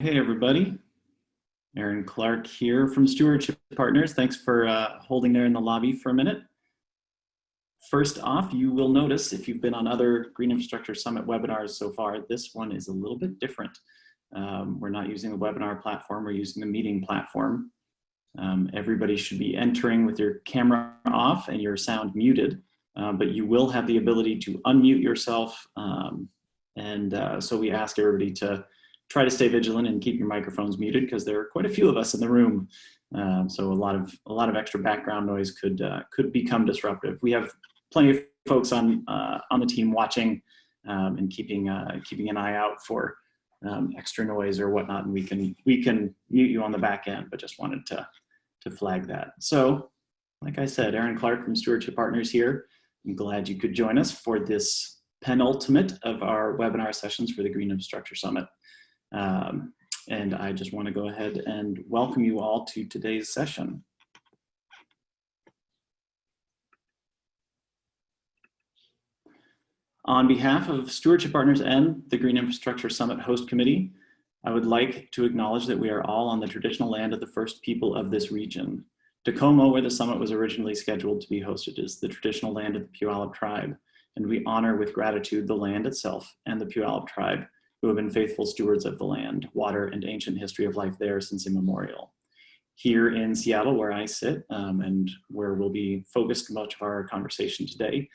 Hey everybody, Aaron Clark here from Stewardship Partners. Thanks for holding there in the lobby for a minute. First off, you will notice if you've been on other Green Infrastructure Summit webinars so far, this one is a little bit different. We're not using the webinar platform, we're using the meeting platform. Everybody should be entering with your camera off and your sound muted, but you will have the ability to unmute yourself. So we ask everybody to try to stay vigilant and keep your microphones muted because there are quite a few of us in the room. So a lot of extra background noise could become disruptive. We have plenty of folks on the team watching and keeping an eye out for extra noise or whatnot, and we can mute you on the back end, but just wanted to flag that. So, like I said, Aaron Clark from Stewardship Partners here. I'm glad you could join us for this penultimate of our webinar sessions for the Green Infrastructure Summit. And I just want to go ahead and welcome you all to today's session. On behalf of Stewardship Partners and the Green Infrastructure Summit Host Committee, I would like to acknowledge that we are all on the traditional land of the first people of this region. Tacoma, where the summit was originally scheduled to be hosted, is the traditional land of the Puyallup tribe, and we honor with gratitude the land itself and the Puyallup tribe, who have been faithful stewards of the land, water, and ancient history of life there since immemorial. Here in Seattle, where I sit, and where we'll be focused much of our conversation today,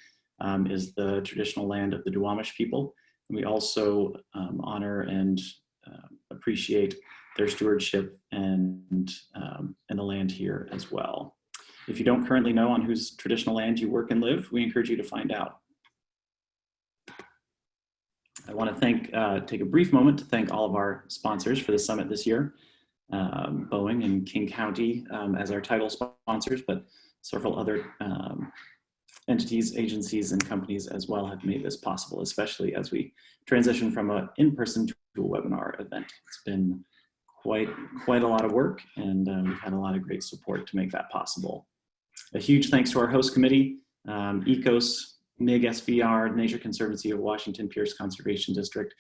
is the traditional land of the Duwamish people. And we also honor and appreciate their stewardship and the land here as well. If you don't currently know on whose traditional land you work and live, we encourage you to find out. I want to take a brief moment to thank all of our sponsors for the summit this year. Boeing and King County as our title sponsors, but several other entities, agencies, and companies as well have made this possible, especially as we transition from an in-person to a webinar event. It's been quite a lot of work, and we've had a lot of great support to make that possible. A huge thanks to our host committee, ECOSS, MIG SVR, Nature Conservancy of Washington Pierce Conservation District,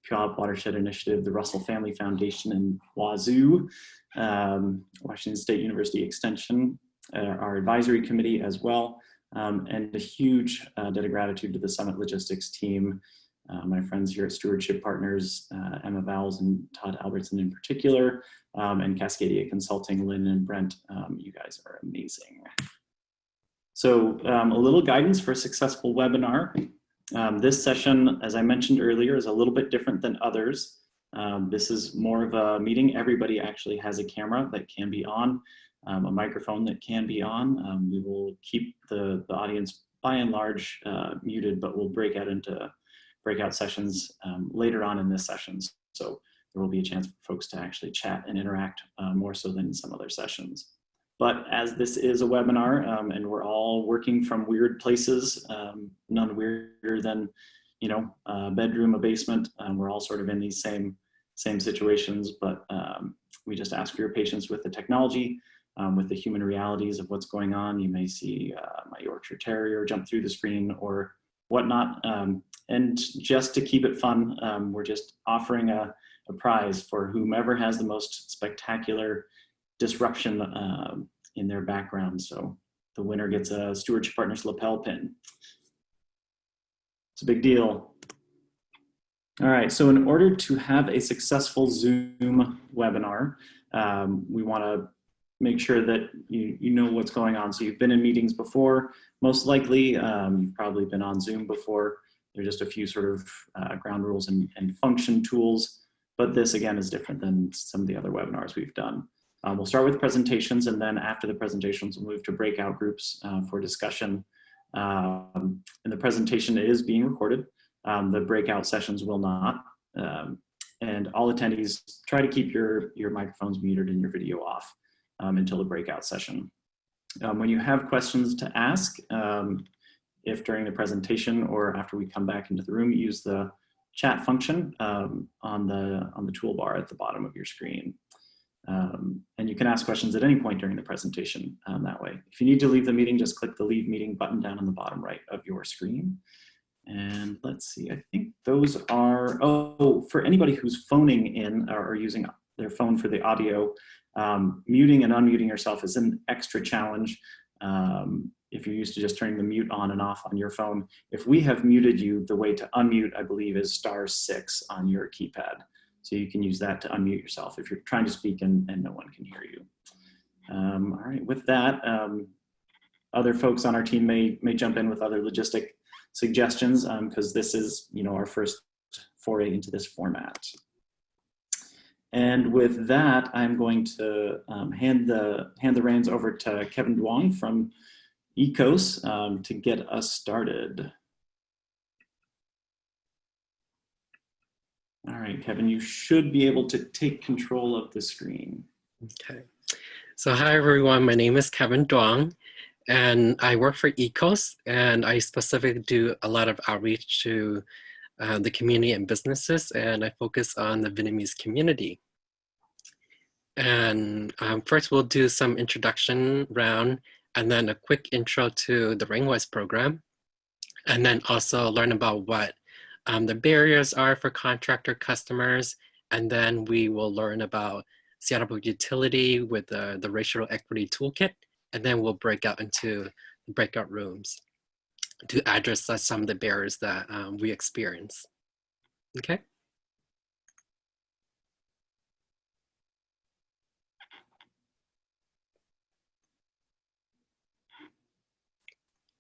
Puyallup Watershed Initiative, the Russell Family Foundation, and Wazoo, Washington State University Extension, our advisory committee as well, and a huge debt of gratitude to the Summit Logistics team, my friends here at Stewardship Partners, Emma Vowles and Todd Albertson in particular, and Cascadia Consulting, Lynn and Brent. You guys are amazing. So a little guidance for a successful webinar. This session, as I mentioned earlier, is a little bit different than others. This is more of a meeting. Everybody actually has a camera that can be on, a microphone that can be on. We will keep the audience by and large muted, but we'll break out into breakout sessions later on in this session. So there will be a chance for folks to actually chat and interact more so than in some other sessions. But as this is a webinar and we're all working from weird places, none weirder than, a bedroom, a basement, we're all sort of in these same situations, but we just ask for your patience with the technology, with the human realities of what's going on. You may see my Yorkshire Terrier jump through the screen or whatnot. And just to keep it fun, we're just offering a prize for whomever has the most spectacular disruption in their background. So the winner gets a Stewardship Partners lapel pin. It's a big deal. All right, so in order to have a successful Zoom webinar, we want to make sure that you know what's going on. So you've been in meetings before, most likely. You've probably been on Zoom before. There's just a few sort of ground rules and function tools, but this again is different than some of the other webinars we've done. We'll start with presentations, and then after the presentations, we'll move to breakout groups for discussion. And the presentation is being recorded. The breakout sessions will not. And all attendees, try to keep your microphones muted and your video off until the breakout session. When you have questions to ask, if during the presentation or after we come back into the room, use the chat function on the toolbar at the bottom of your screen. And you can ask questions at any point during the presentation that way. If you need to leave the meeting, just click the Leave Meeting button down on the bottom right of your screen. And let's see, I think those are, oh, for anybody who's phoning in or using their phone for the audio, muting and unmuting yourself is an extra challenge. If you're used to just turning the mute on and off on your phone, if we have muted you, the way to unmute, I believe, is *6 on your keypad. So you can use that to unmute yourself if you're trying to speak and no one can hear you. All right, with that, other folks on our team may jump in with other logistic suggestions because this is, our first foray into this format. And with that, I'm going to hand the reins over to Kevin Duong from ECOSS to get us started. All right, Kevin, you should be able to take control of the screen. Okay. So hi, everyone. My name is Kevin Duong, and I work for ECOSS, and I specifically do a lot of outreach to the community and businesses, and I focus on the Vietnamese community. And first, we'll do some introduction round, and then a quick intro to the Rainwise program, and then also learn about what the barriers are for contractor customers, and then we will learn about Seattle Public Utility with the Racial Equity Toolkit, and then we'll break out into breakout rooms to address some of the barriers that we experience. Okay.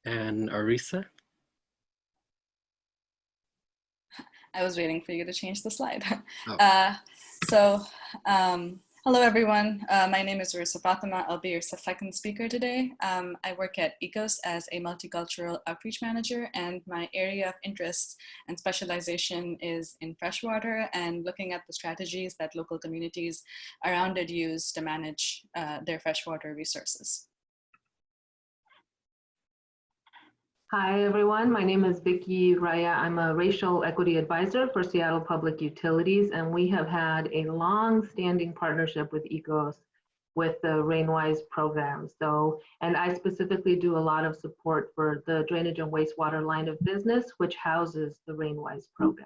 And Uroosa? I was waiting for you to change the slide. Oh. Hello everyone. My name is Uroosa Fatima. I'll be your second speaker today. I work at ECOSS as a multicultural outreach manager, and my area of interest and specialization is in freshwater and looking at the strategies that local communities around it use to manage their freshwater resources. Hi, everyone. My name is Vicky, Raya. I'm a racial equity advisor for Seattle Public Utilities, and we have had a long-standing partnership with ECOSS with the Rainwise program. And I specifically do a lot of support for the drainage and wastewater line of business, which houses the Rainwise program.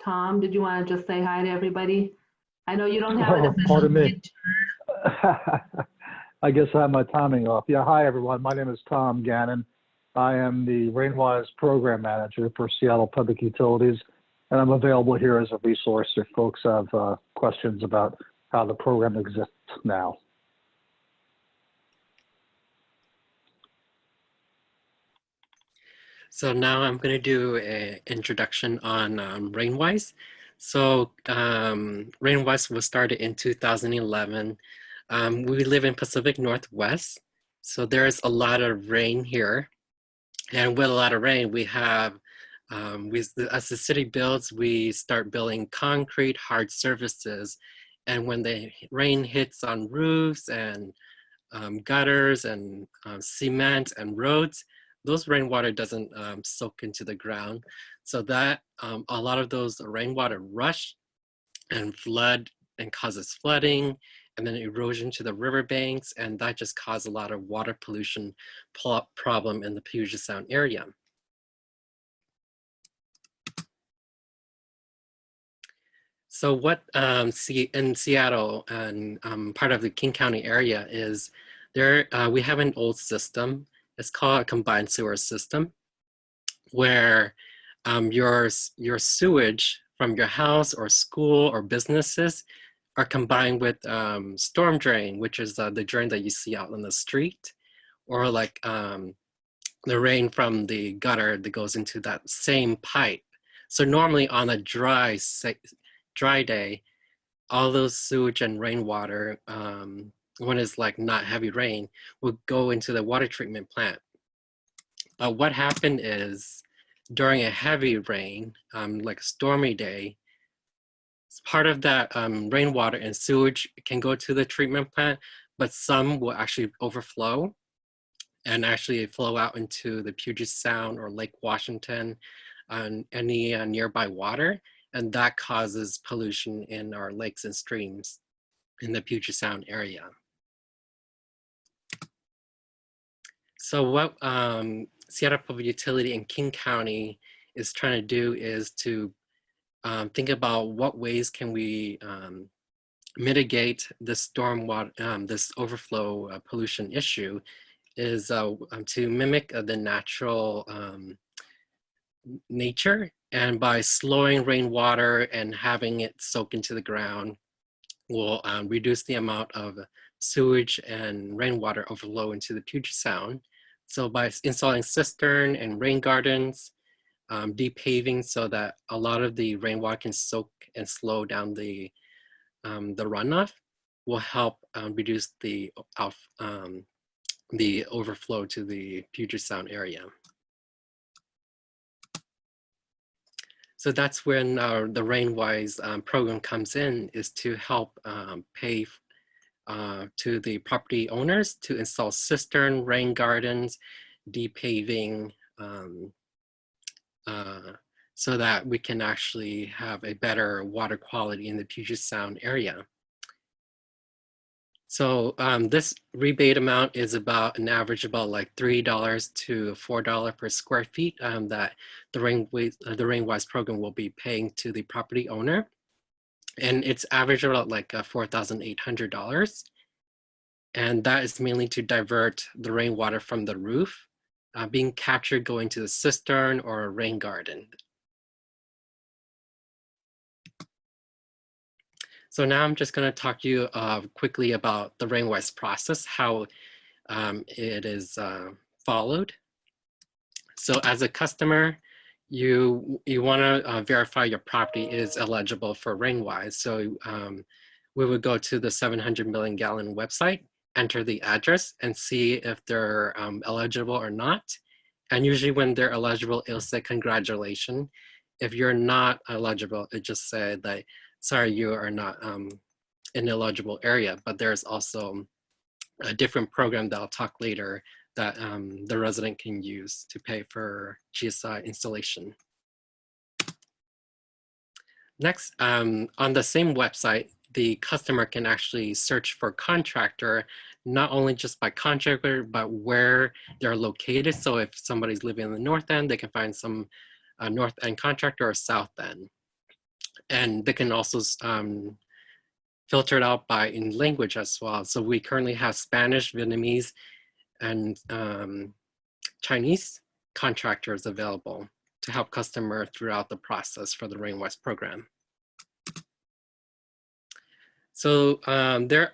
Tom, did you want to just say hi to everybody? I know you don't have an official Pardon me. I guess I have my timing off. Yeah, hi everyone. My name is Tom Gannon. I am the Rainwise Program Manager for Seattle Public Utilities, and I'm available here as a resource if folks have questions about how the program exists now. So now I'm going to do an introduction on Rainwise. So Rainwise was started in 2011. We live in Pacific Northwest, so there's a lot of rain here. And with a lot of rain, we have, as the city builds, we start building concrete, hard surfaces. And when the rain hits on roofs and gutters and cement and roads, those rainwater doesn't soak into the ground. So that a lot of those rainwater rush and flood and causes flooding and then erosion to the riverbanks, and that just causes a lot of water pollution problem in the Puget Sound area. So what in Seattle and part of the King County area is there, we have an old system. It's called a combined sewer system, where your sewage from your house or school or businesses are combined with storm drain, which is the drain that you see out on the street, or like the rain from the gutter that goes into that same pipe. So normally on a dry day, all those sewage and rainwater, when it's like not heavy rain, will go into the water treatment plant. But what happened is during a heavy rain, like a stormy day, part of that rainwater and sewage can go to the treatment plant, but some will actually overflow. and actually flow out into the Puget Sound or Lake Washington and any nearby water. And that causes pollution in our lakes and streams in the Puget Sound area. So what Seattle Public Utility and King County is trying to do is to think about what ways can we mitigate this stormwater, this overflow pollution issue, is to mimic the natural nature, and by slowing rainwater and having it soak into the ground will reduce the amount of sewage and rainwater overflow into the Puget Sound. So by installing cistern and rain gardens, depaving so that a lot of the rainwater can soak and slow down the runoff, will help reduce the overflow to the Puget Sound area. So that's when the Rainwise program comes in, is to help pay to the property owners to install cistern, rain gardens, depaving, so that we can actually have a better water quality in the Puget Sound area. So this rebate amount is about an average about like $3 to $4 per square feet that the Rainwise program will be paying to the property owner. And it's average about like $4,800. And that is mainly to divert the rainwater from the roof, being captured going to the cistern or a rain garden. So now I'm just going to talk to you quickly about the Rainwise process, how it is followed. So as a customer, you want to verify your property is eligible for Rainwise. So we would go to the 700 million gallon website, enter the address, and see if they're eligible or not. And usually when they're eligible, it'll say congratulations. If you're not eligible, it just said that, sorry, you are not in an eligible area. But there's also a different program that I'll talk later that the resident can use to pay for GSI installation. Next, on the same website, the customer can actually search for contractor, not only just by contractor, but where they're located. So if somebody's living in the north end, they can find some north end contractor or south end. And they can also filter it out by in language as well. So we currently have Spanish, Vietnamese, and Chinese contractors available to help customer throughout the process for the Rainwise program. So the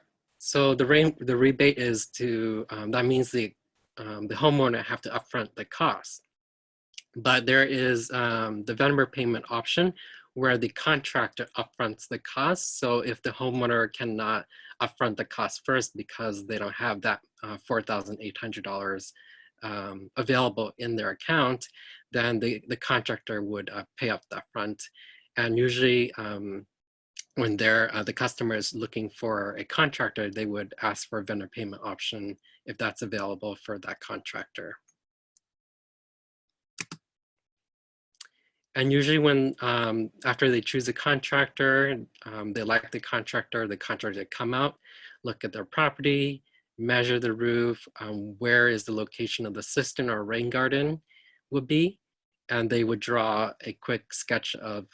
rebate is to that means the homeowner have to upfront the cost, but there is the vendor payment option where the contractor upfronts the cost. So if the homeowner cannot upfront the cost first because they don't have that $4,800 available in their account, then the contractor would pay up the upfront. And usually when the customer is looking for a contractor, they would ask for a vendor payment option if that's available for that contractor. And usually when, after they choose a contractor, they like the contractor come out, look at their property, measure the roof, where is the location of the cistern or rain garden would be, and they would draw a quick sketch of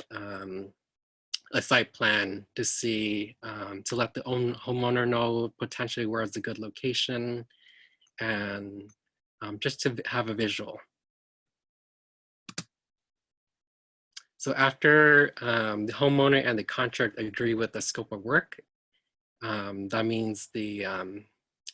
a site plan to see, to let the homeowner know potentially where is a good location, and just to have a visual. So after the homeowner and the contractor agree with the scope of work, that means the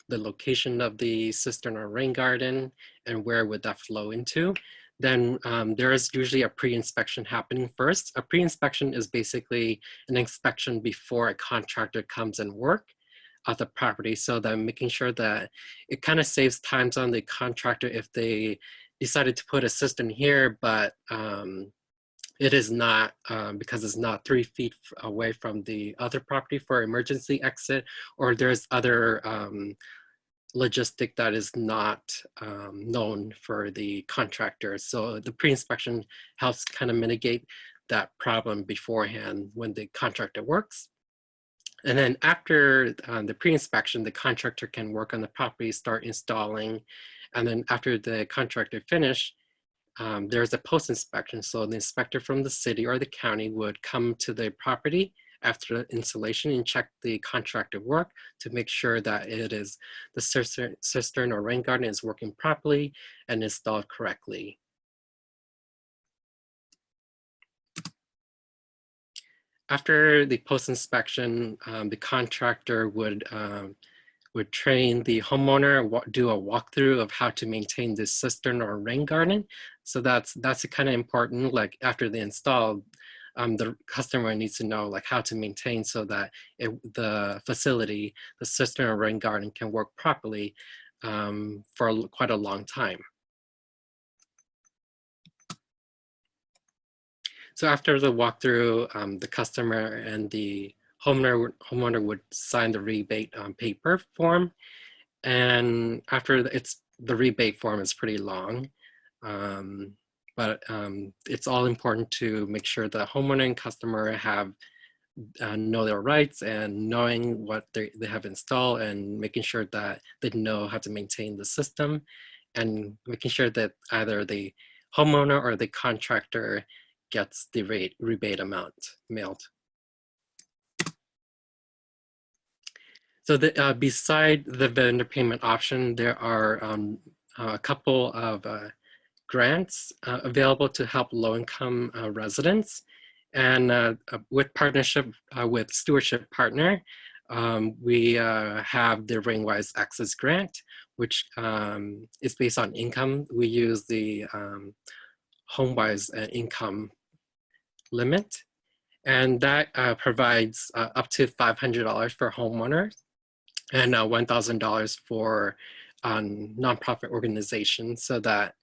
location of the cistern or rain garden and where would that flow into, then there is usually a pre-inspection happening first. A pre-inspection is basically an inspection before a contractor comes and work at the property, so that making sure that it kind of saves times on the contractor if they decided to put a cistern here, but it is not, because it's not 3 feet away from the other property for emergency exit, or there's other logistic that is not known for the contractor. So the pre-inspection helps kind of mitigate that problem beforehand when the contractor works. And then after the pre-inspection, the contractor can work on the property, start installing. And then after the contractor finish, there's a post-inspection. So the inspector from the city or the county would come to the property after the installation and check the contractor work to make sure that it is the cistern or rain garden is working properly and installed correctly. After the post-inspection, the contractor would train the homeowner, do a walkthrough of how to maintain this cistern or rain garden. So that's kind of important. Like after the install, the customer needs to know like how to maintain so that the facility, the cistern or rain garden, can work properly for quite a long time. So after the walkthrough, the customer and the homeowner would sign the rebate paper form. And after the rebate form is pretty long, but it's all important to make sure the homeowner and customer have know their rights and knowing what they have installed and making sure that they know how to maintain the system and making sure that either the homeowner or the contractor gets the rebate amount mailed. So beside the vendor payment option, there are a couple of grants available to help low-income residents. And with partnership with Stewardship Partner, we have the Rainwise Access Grant, which is based on income. We use the HomeWise income limit, and that provides up to $500 for homeowners and $1,000 for nonprofit organizations, so that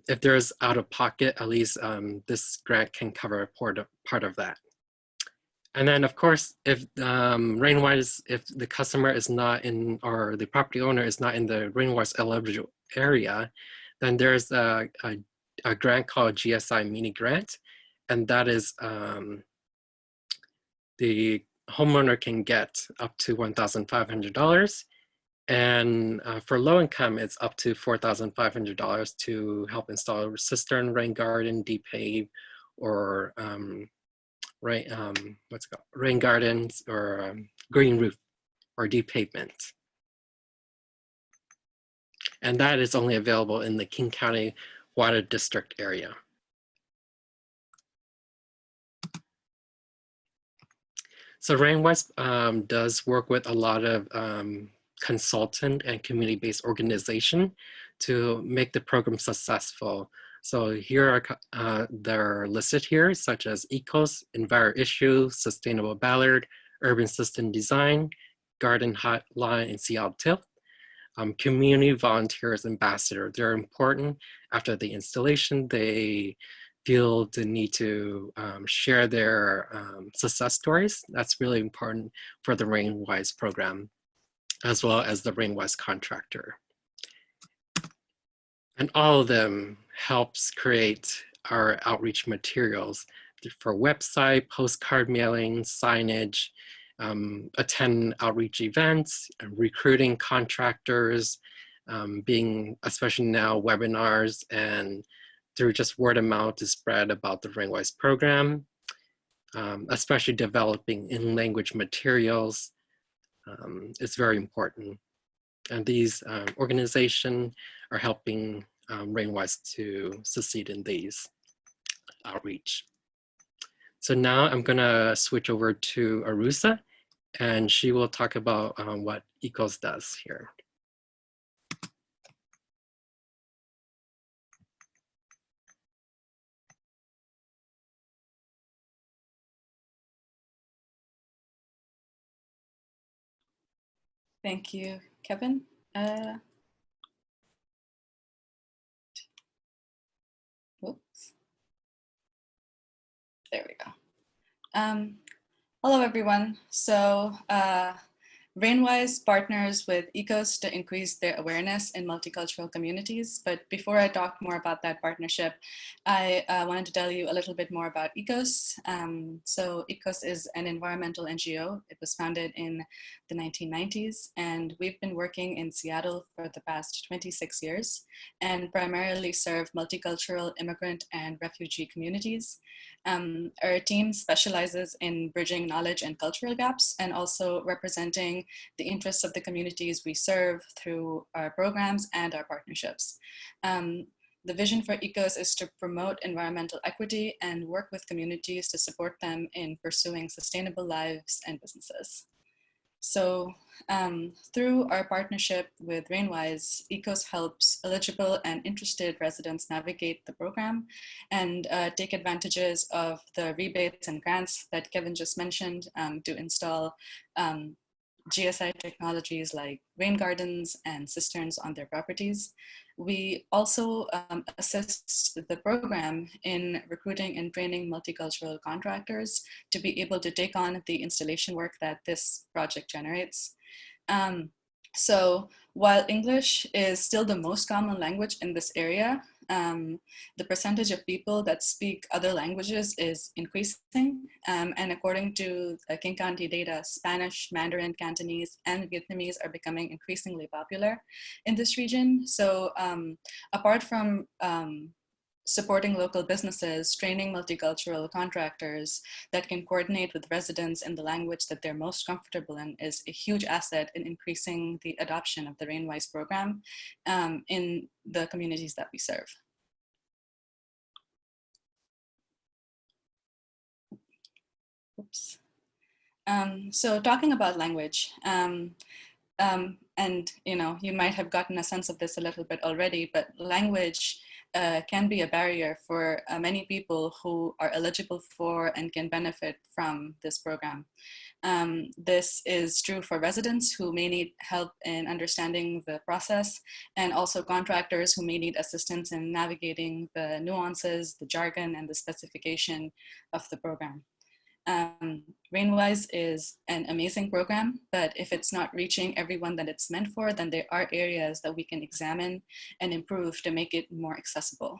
if there's out of pocket, at least this grant can cover part of that. And then of course, if Rainwise, if the customer is not in, or the property owner is not in the Rainwise eligible area, then there's a grant called GSI mini grant. And that is the homeowner can get up to $1,500. And for low income, it's up to $4,500 to help install a cistern, rain garden, deep pave, or rain gardens, or green roof, or deep pavement. And that is only available in the King County Water District area. So Rainwise does work with a lot of consultant and community-based organization to make the program successful. So here are they're listed here, such as ECOSS, EnviroIssue, Sustainable Ballard, Urban System Design, Garden Hotline, and Seattle TILT. Community volunteers, ambassador, they're important. After the installation, they feel the need to share their success stories. That's really important for the Rainwise program, as well as the Rainwise contractor. And all of them helps create our outreach materials for website, postcard mailing, signage, attend outreach events, recruiting contractors, being, especially now, webinars, and through just word of mouth to spread about the Rainwise program, especially developing in-language materials is very important. And these organizations are helping Rainwise to succeed in these outreach. So now I'm gonna switch over to Uroosa, and she will talk about what ECOSS does here. Thank you, Kevin. Whoops. There we go. Hello, everyone. So Rainwise partners with ECOSS to increase their awareness in multicultural communities. But before I talk more about that partnership, I wanted to tell you a little bit more about ECOSS. So ECOSS is an environmental NGO. It was founded in the 1990s, and we've been working in Seattle for the past 26 years and primarily serve multicultural immigrant and refugee communities. Our team specializes in bridging knowledge and cultural gaps and also representing the interests of the communities we serve through our programs and our partnerships. The vision for ECOSS is to promote environmental equity and work with communities to support them in pursuing sustainable lives and businesses. So through our partnership with Rainwise, ECOSS helps eligible and interested residents navigate the program and take advantages of the rebates and grants that Kevin just mentioned to install GSI technologies like rain gardens and cisterns on their properties. We also assist the program in recruiting and training multicultural contractors to be able to take on the installation work that this project generates. So while English is still the most common language in this area, the percentage of people that speak other languages is increasing. And according to King County data, Spanish, Mandarin, Cantonese, and Vietnamese are becoming increasingly popular in this region. So apart from supporting local businesses, training multicultural contractors that can coordinate with residents in the language that they're most comfortable in is a huge asset in increasing the adoption of the Rainwise program in the communities that we serve. Oops. So talking about language, and you might have gotten a sense of this a little bit already, but language can be a barrier for many people who are eligible for and can benefit from this program. This is true for residents who may need help in understanding the process, and also contractors who may need assistance in navigating the nuances, the jargon, and the specification of the program. Rainwise is an amazing program, but if it's not reaching everyone that it's meant for, then there are areas that we can examine and improve to make it more accessible.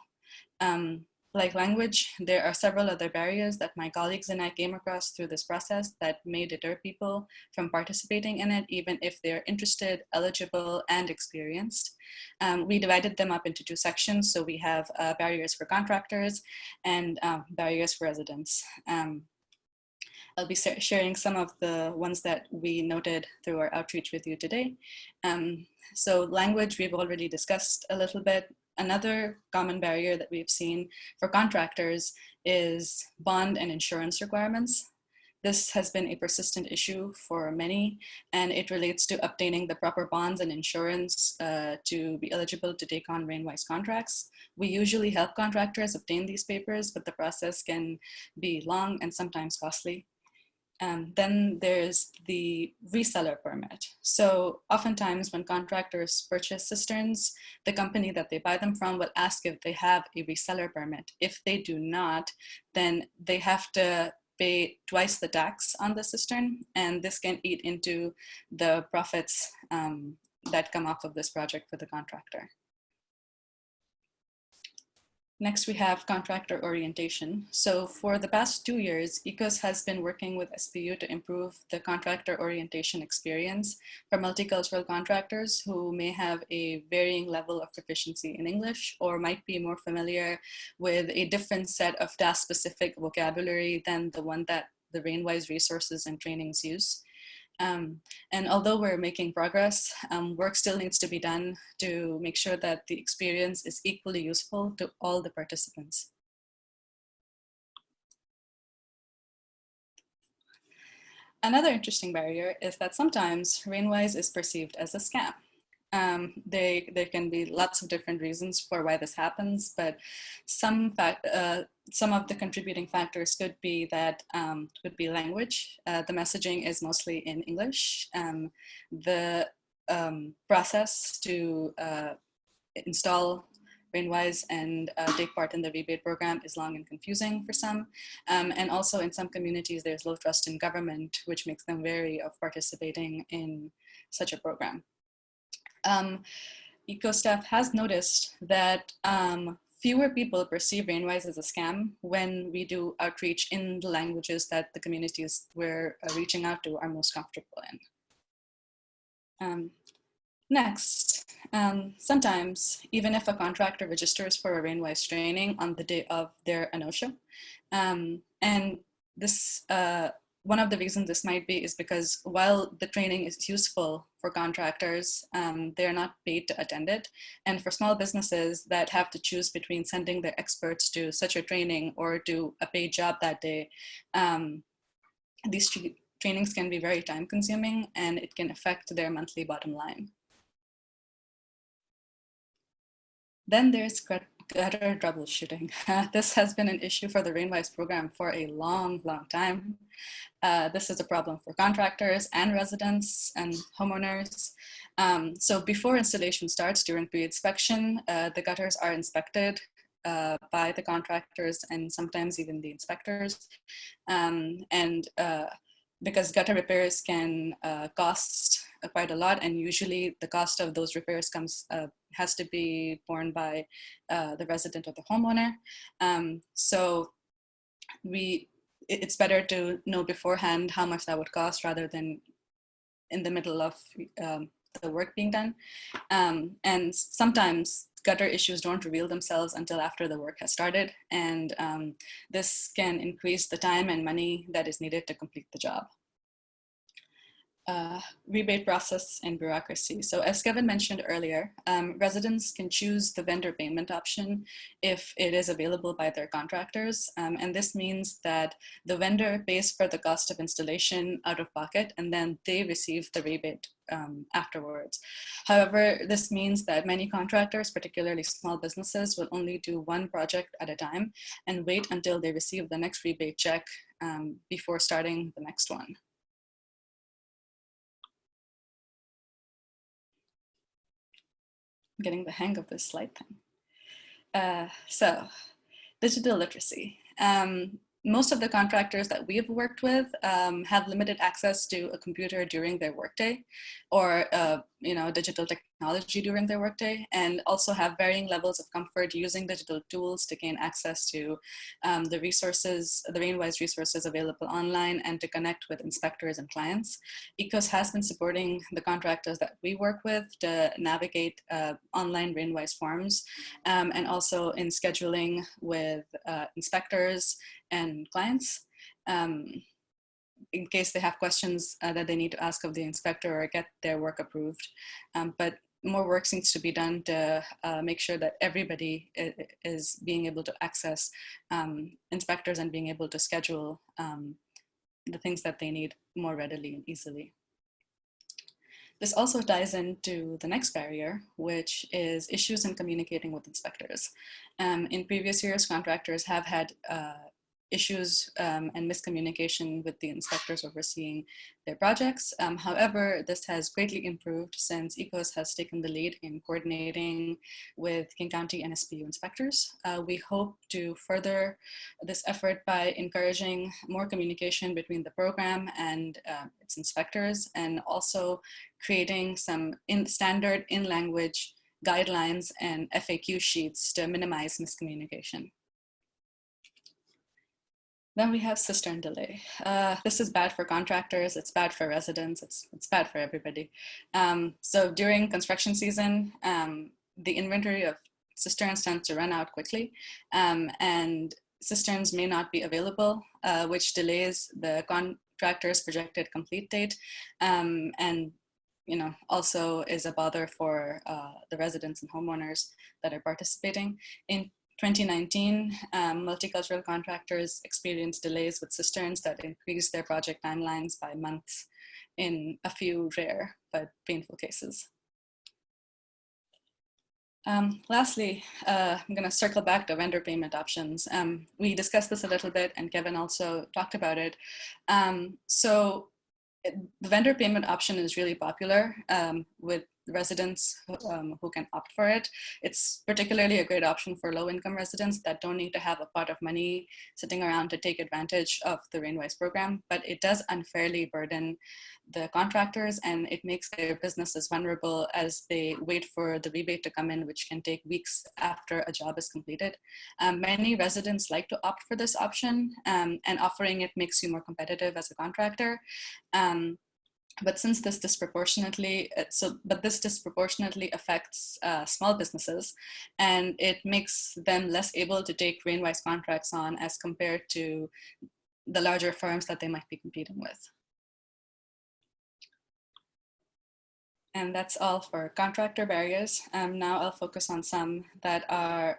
Like language, there are several other barriers that my colleagues and I came across through this process that may deter people from participating in it, even if they're interested, eligible, and experienced. We divided them up into two sections. So we have barriers for contractors and barriers for residents. I'll be sharing some of the ones that we noted through our outreach with you today. So language, we've already discussed a little bit. Another common barrier that we've seen for contractors is bond and insurance requirements. This has been a persistent issue for many, and it relates to obtaining the proper bonds and insurance to be eligible to take on Rainwise contracts. We usually help contractors obtain these papers, but the process can be long and sometimes costly. Then there's the reseller permit. So oftentimes when contractors purchase cisterns, the company that they buy them from will ask if they have a reseller permit. If they do not, then they have to pay twice the tax on the cistern, and this can eat into the profits that come off of this project for the contractor. Next, we have contractor orientation. So for the past 2 years, ECOSS has been working with SPU to improve the contractor orientation experience for multicultural contractors who may have a varying level of proficiency in English or might be more familiar with a different set of task-specific vocabulary than the one that the Rainwise resources and trainings use. And although we're making progress, work still needs to be done to make sure that the experience is equally useful to all the participants. Another interesting barrier is that sometimes Rainwise is perceived as a scam. There can be lots of different reasons for why this happens, but some of the contributing factors could be that could be language. The messaging is mostly in English. The process to install Rainwise and take part in the rebate program is long and confusing for some. And also in some communities, there's low trust in government, which makes them wary of participating in such a program. ECOSS staff has noticed that fewer people perceive Rainwise as a scam when we do outreach in the languages that the communities we're reaching out to are most comfortable in. Next, sometimes, even if a contractor registers for a Rainwise training on the day of their ANOSHA, and this, one of the reasons this might be is because while the training is useful for contractors, they are not paid to attend it. And for small businesses that have to choose between sending their experts to such a training or do a paid job that day, these trainings can be very time consuming and it can affect their monthly bottom line. Then there's gutter troubleshooting. This has been an issue for the Rainwise program for a long, long time. This is a problem for contractors and residents and homeowners. So before installation starts during pre-inspection, the gutters are inspected by the contractors and sometimes even the inspectors. Because gutter repairs can cost quite a lot, and usually the cost of those repairs has to be borne by the resident or the homeowner. So it's better to know beforehand how much that would cost rather than in the middle of the work being done. And sometimes gutter issues don't reveal themselves until after the work has started, and this can increase the time and money that is needed to complete the job. Rebate process and bureaucracy. So as Kevin mentioned earlier, residents can choose the vendor payment option if it is available by their contractors. And this means that the vendor pays for the cost of installation out of pocket, and then they receive the rebate afterwards. However, this means that many contractors, particularly small businesses, will only do one project at a time and wait until they receive the next rebate check before starting the next one. Getting the hang of this slide thing. So, digital literacy. Most of the contractors that we've worked with have limited access to a computer during their workday, or digital technology during their workday, and also have varying levels of comfort using digital tools to gain access to the resources, the Rainwise resources available online, and to connect with inspectors and clients. ECOSS has been supporting the contractors that we work with to navigate online Rainwise forms, and also in scheduling with inspectors and clients in case they have questions that they need to ask of the inspector or get their work approved. But more work needs to be done to make sure that everybody is being able to access inspectors and being able to schedule the things that they need more readily and easily. This also ties into the next barrier, which is issues in communicating with inspectors. In previous years, contractors have had issues and miscommunication with the inspectors overseeing their projects. However, this has greatly improved since ECOSS has taken the lead in coordinating with King County and SPU inspectors. We hope to further this effort by encouraging more communication between the program and its inspectors, and also creating some standard in-language guidelines and FAQ sheets to minimize miscommunication. Then we have cistern delay. This is bad for contractors, it's bad for residents, it's bad for everybody. So during construction season, the inventory of cisterns tends to run out quickly, and cisterns may not be available, which delays the contractor's projected complete date, and also is a bother for the residents and homeowners that are participating. In 2019, multicultural contractors experienced delays with cisterns that increased their project timelines by months in a few rare but painful cases. Lastly, I'm going to circle back to vendor payment options. We discussed this a little bit, and Kevin also talked about it. So the vendor payment option is really popular with residents who can opt for it. It's particularly a great option for low-income residents that don't need to have a pot of money sitting around to take advantage of the Rainwise program, but it does unfairly burden the contractors, and it makes their businesses vulnerable as they wait for the rebate to come in, which can take weeks after a job is completed. Many residents like to opt for this option, and offering it makes you more competitive as a contractor. But since this disproportionately, this disproportionately affects small businesses, and it makes them less able to take Rainwise contracts on as compared to the larger firms that they might be competing with. And that's all for contractor barriers. Now I'll focus on some that are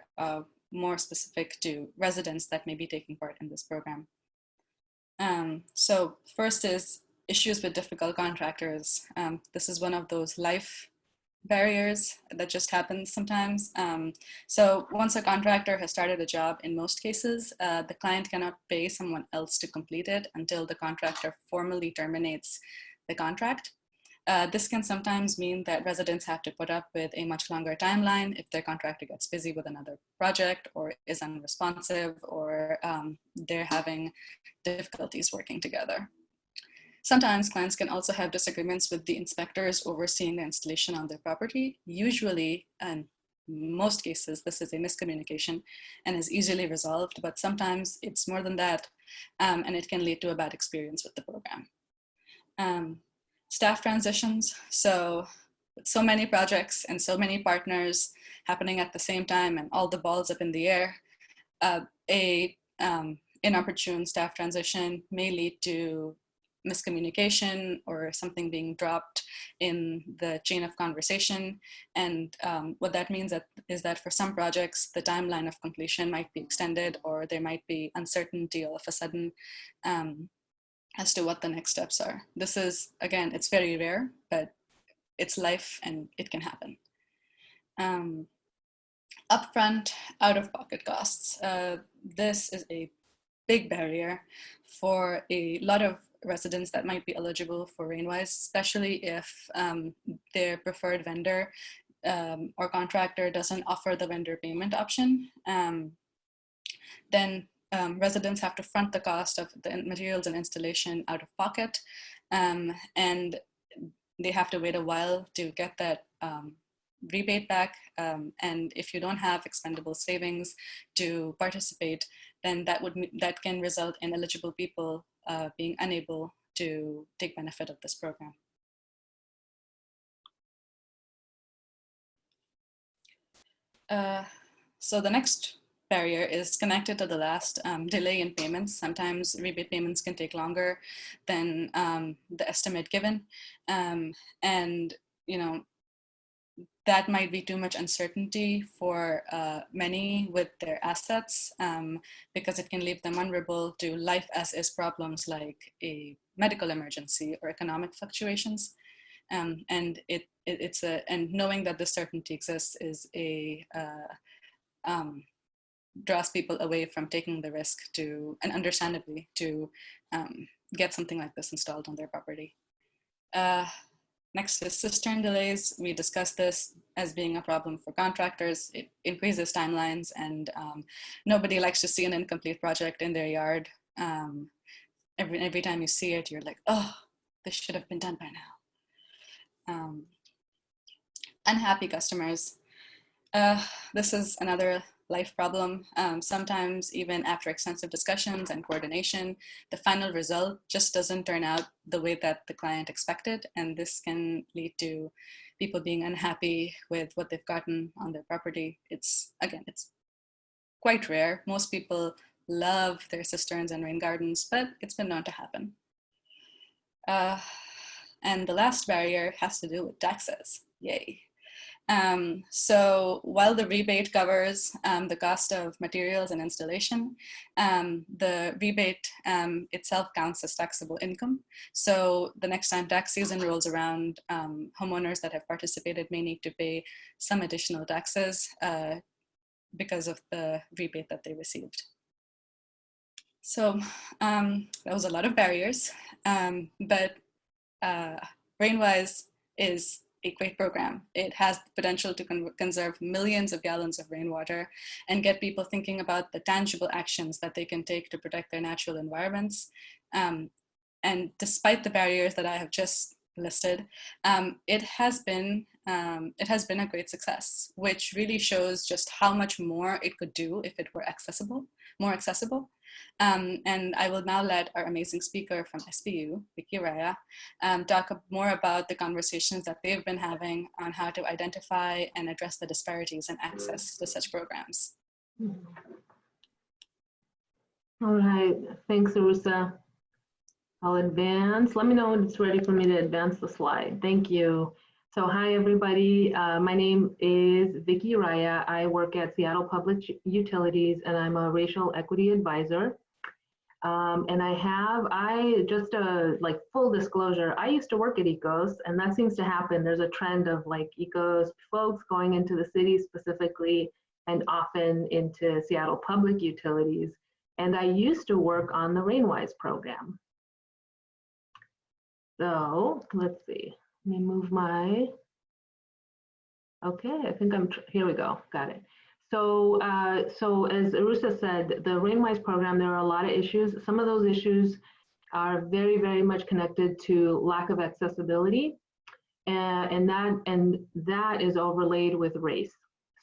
more specific to residents that may be taking part in this program. So first is issues with difficult contractors. This is one of those life barriers that just happens sometimes. So once a contractor has started a job, in most cases, the client cannot pay someone else to complete it until the contractor formally terminates the contract. This can sometimes mean that residents have to put up with a much longer timeline if their contractor gets busy with another project or is unresponsive, or they're having difficulties working together. Sometimes clients can also have disagreements with the inspectors overseeing the installation on their property. Usually, and most cases, this is a miscommunication and is easily resolved, but sometimes it's more than that, and it can lead to a bad experience with the program. Staff transitions. So with so many projects and so many partners happening at the same time and all the balls up in the air, inopportune staff transition may lead to miscommunication or something being dropped in the chain of conversation. And what that means is that for some projects, the timeline of completion might be extended, or there might be uncertainty all of a sudden as to what the next steps are. This is, again, it's very rare, but it's life and it can happen. Upfront, out-of-pocket costs. This is a big barrier for a lot of residents that might be eligible for Rainwise, especially if their preferred vendor or contractor doesn't offer the vendor payment option. Then residents have to front the cost of the materials and installation out of pocket, and they have to wait a while to get that rebate back. And if you don't have expendable savings to participate, then that can result in eligible people being unable to take benefit of this program. So the next barrier is connected to the last, delay in payments. Sometimes rebate payments can take longer than the estimate given. And, you know, that might be too much uncertainty for many with their assets, because it can leave them vulnerable to life as is problems like a medical emergency or economic fluctuations. And and knowing that this certainty exists is draws people away from taking the risk to, and understandably, to get something like this installed on their property. Next is cistern delays. We discussed this as being a problem for contractors. It increases timelines, and nobody likes to see an incomplete project in their yard. Every time you see it, you're like, oh, this should have been done by now. Unhappy customers. This is another life problem. Sometimes even after extensive discussions and coordination, the final result just doesn't turn out the way that the client expected. And this can lead to people being unhappy with what they've gotten on their property. It's quite rare. Most people love their cisterns and rain gardens, but it's been known to happen. And the last barrier has to do with taxes. Yay. So while the rebate covers the cost of materials and installation, the rebate itself counts as taxable income. So the next time tax season rolls around, homeowners that have participated may need to pay some additional taxes because of the rebate that they received. So that was a lot of barriers, but Rainwise is a great program. It has the potential to conserve millions of gallons of rainwater and get people thinking about the tangible actions that they can take to protect their natural environments. And despite the barriers that I have just listed, it has been a great success, which really shows just how much more it could do if it were more accessible. And I will now let our amazing speaker from SPU, Vicky, Raya, talk more about the conversations that they've been having on how to identify and address the disparities in access to such programs. All right, thanks, Uroosa. I'll advance. Let me know when it's ready for me to advance the slide. Thank you. So hi, everybody. My name is Vicky Raya. I work at Seattle Public Utilities, and I'm a racial equity advisor. And I just like full disclosure, I used to work at ECOSS, and that seems to happen. There's a trend of like ECOSS folks going into the city specifically, and often into Seattle Public Utilities. And I used to work on the Rainwise program. So let's see, let me move my, okay, I think here we go, got it. So, so as Uroosa said, the Rainwise program, there are a lot of issues. Some of those issues are very, very much connected to lack of accessibility, and that is overlaid with race.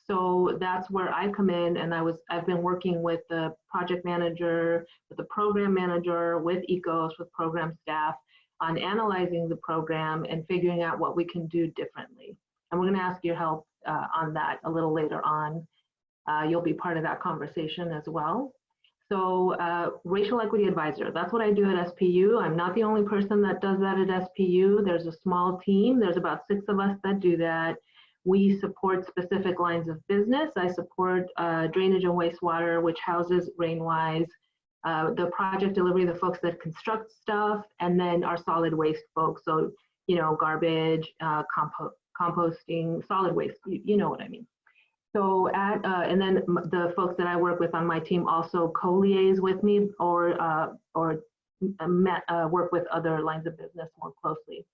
So that's where I come in, and I've been working with the project manager, with the program manager, with ECOSS, with program staff, on analyzing the program and figuring out what we can do differently. And we're going to ask your help on that a little later on. You'll be part of that conversation as well. So racial equity advisor, that's what I do at SPU. I'm not the only person that does that at SPU. There's a small team. There's about 6 of us that do that. We support specific lines of business. I support drainage and wastewater, which houses Rainwise, the project delivery, the folks that construct stuff, and then our solid waste folks. So, you know, garbage, composting, solid waste, you know what I mean. So and then the folks that I work with on my team also co-liaise with me or work with other lines of business more closely.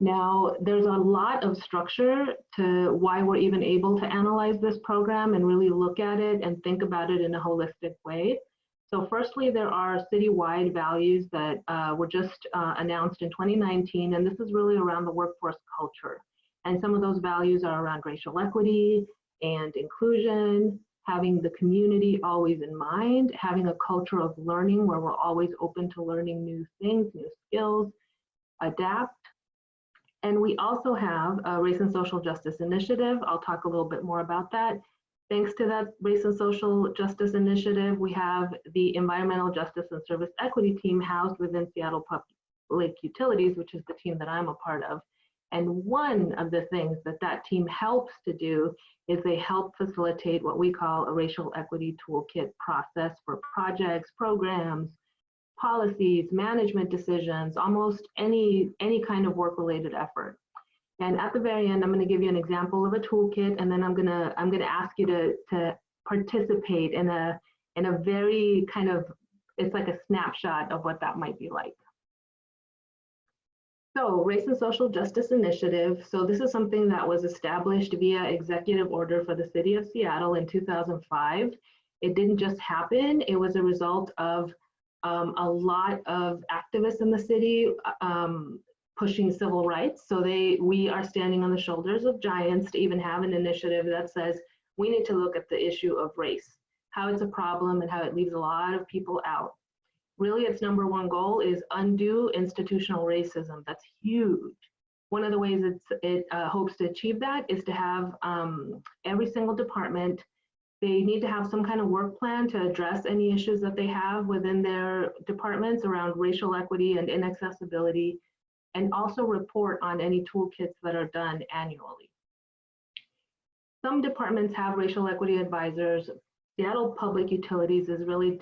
Now, there's a lot of structure to why we're even able to analyze this program and really look at it and think about it in a holistic way. So firstly, there are citywide values that were just announced in 2019, and this is really around the workforce culture. And some of those values are around racial equity and inclusion, having the community always in mind, having a culture of learning where we're always open to learning new things, new skills, adapt. And we also have a race and social justice initiative. I'll talk a little bit more about that. Thanks to that race and social justice initiative, we have the environmental justice and service equity team housed within Seattle Public Utilities, which is the team that I'm a part of. And one of the things that that team helps to do is they help facilitate what we call a racial equity toolkit process for projects, programs, policies, management decisions, almost any kind of work-related effort. And at the very end, I'm going to give you an example of a toolkit, and then I'm going to ask you to participate in a very kind of, it's like a snapshot of what that might be like. So, Race and Social Justice Initiative. So this is something that was established via executive order for the city of Seattle in 2005. It didn't just happen. It was a result of a lot of activists in the city pushing civil rights. So we are standing on the shoulders of giants to even have an initiative that says we need to look at the issue of race, how it's a problem and how it leaves a lot of people out. Really, its #1 goal is undo institutional racism. That's huge. One of the ways it hopes to achieve that is to have every single department, they need to have some kind of work plan to address any issues that they have within their departments around racial equity and inaccessibility, and also report on any toolkits that are done annually. Some departments have racial equity advisors. Seattle Public Utilities is really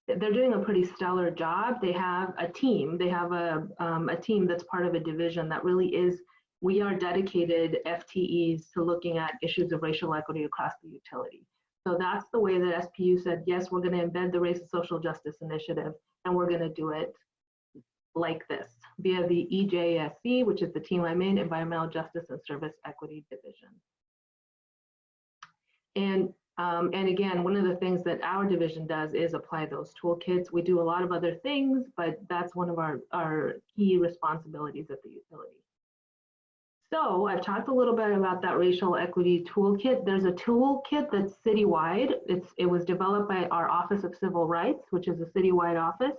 they're doing a pretty stellar job. They have a team. They have a team that's part of a division that really is, we are dedicated FTEs to looking at issues of racial equity across the utility. So that's the way that SPU said, yes, we're going to embed the Race and Social Justice Initiative, and we're going to do it like this. via the EJSC, which is the team I'm in, Environmental Justice and Service Equity Division. And again, one of the things that our division does is apply those toolkits. We do a lot of other things, but that's one of our key responsibilities at the utility. So I've talked a little bit about that racial equity toolkit. There's a toolkit that's citywide. It was developed by our Office of Civil Rights, which is a citywide office.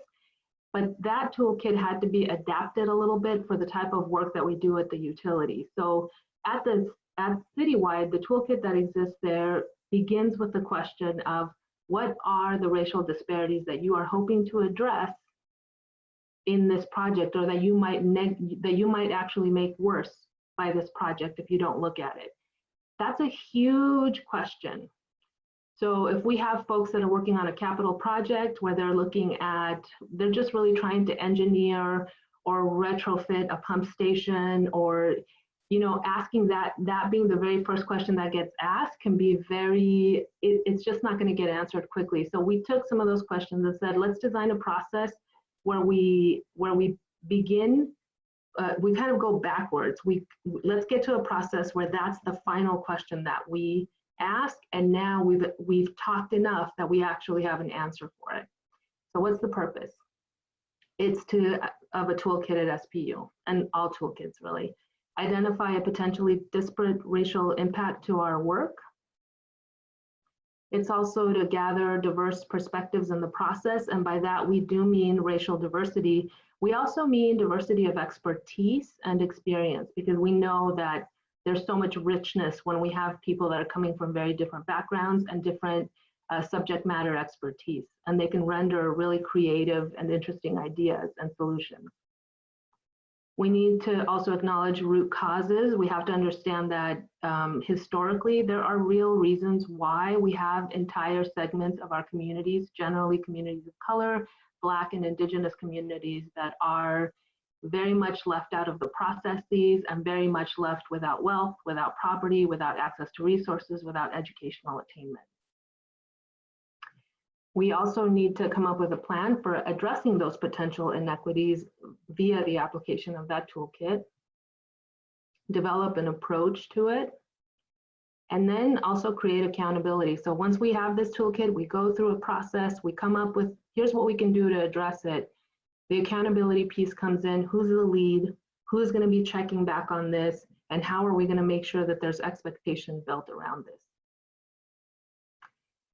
But that toolkit had to be adapted a little bit for the type of work that we do at the utility. So at citywide, the toolkit that exists there begins with the question of what are the racial disparities that you are hoping to address in this project, or that you might actually make worse by this project if you don't look at it. That's a huge question. So if we have folks that are working on a capital project where they're just really trying to engineer or retrofit a pump station, or asking that being the very first question that gets asked can be it's just not going to get answered quickly. So we took some of those questions and said, let's design a process where we begin, we kind of go backwards. Let's get to a process where that's the final question that we ask, and now we've talked enough that we actually have an answer for it. So what's the purpose? It's of a toolkit at SPU, and all toolkits really. Identify a potentially disparate racial impact to our work. It's also to gather diverse perspectives in the process, and by that we do mean racial diversity. We also mean diversity of expertise and experience, because we know that there's so much richness when we have people that are coming from very different backgrounds and different subject matter expertise, and they can render really creative and interesting ideas and solutions. We need to also acknowledge root causes. We have to understand that historically, there are real reasons why we have entire segments of our communities, generally communities of color, Black and Indigenous communities, that are very much left out of the processes and very much left without wealth, without property, without access to resources, without educational attainment. We also need to come up with a plan for addressing those potential inequities via the application of that toolkit, develop an approach to it, and then also create accountability. So once we have this toolkit, we go through a process, we come up with, here's what we can do to address it. The accountability piece comes in, who's the lead, who's going to be checking back on this, and how are we going to make sure that there's expectation built around this.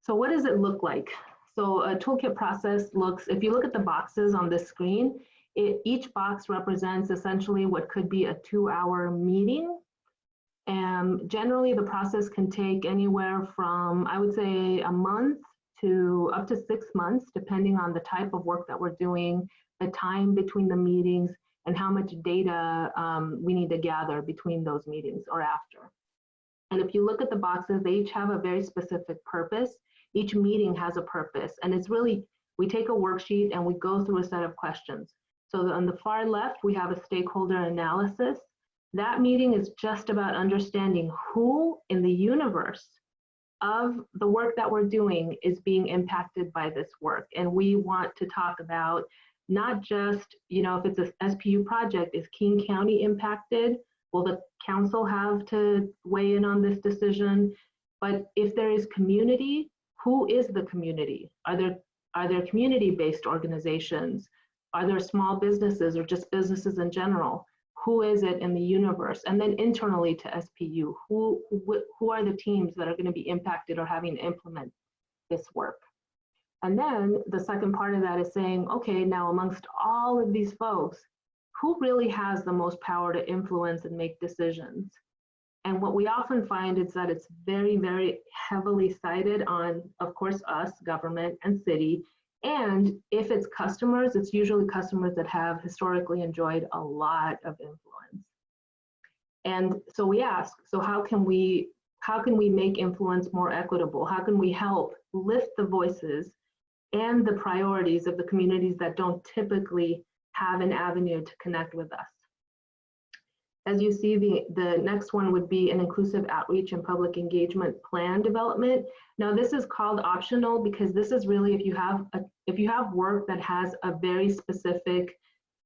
So what does it look like? So a toolkit process looks, if you look at the boxes on this screen, each box represents essentially what could be a 2-hour meeting. And generally the process can take anywhere from, I would say, a month to up to 6 months, depending on the type of work that we're doing, the time between the meetings, and how much data we need to gather between those meetings or after. And if you look at the boxes, they each have a very specific purpose. Each meeting has a purpose, and it's really, we take a worksheet and we go through a set of questions. So on the far left, we have a stakeholder analysis. That meeting is just about understanding who in the universe of the work that we're doing is being impacted by this work. And we want to talk about not just, if it's a SPU project, is King County impacted? Will the council have to weigh in on this decision? But if there is community, who is the community? Are there community-based organizations? Are there small businesses or just businesses in general? Who is it in the universe? And then internally to SPU, who are the teams that are going to be impacted or having to implement this work? And then the second part of that is saying, okay, now amongst all of these folks, who really has the most power to influence and make decisions? And what we often find is that it's very, very heavily cited on, of course, us, government and city. And if it's customers, it's usually customers that have historically enjoyed a lot of influence. And so we ask, so how can we make influence more equitable? How can we help lift the voices and the priorities of the communities that don't typically have an avenue to connect with us? As you see, the next one would be an inclusive outreach and public engagement plan development. Now this is called optional because this is really if you have work that has a very specific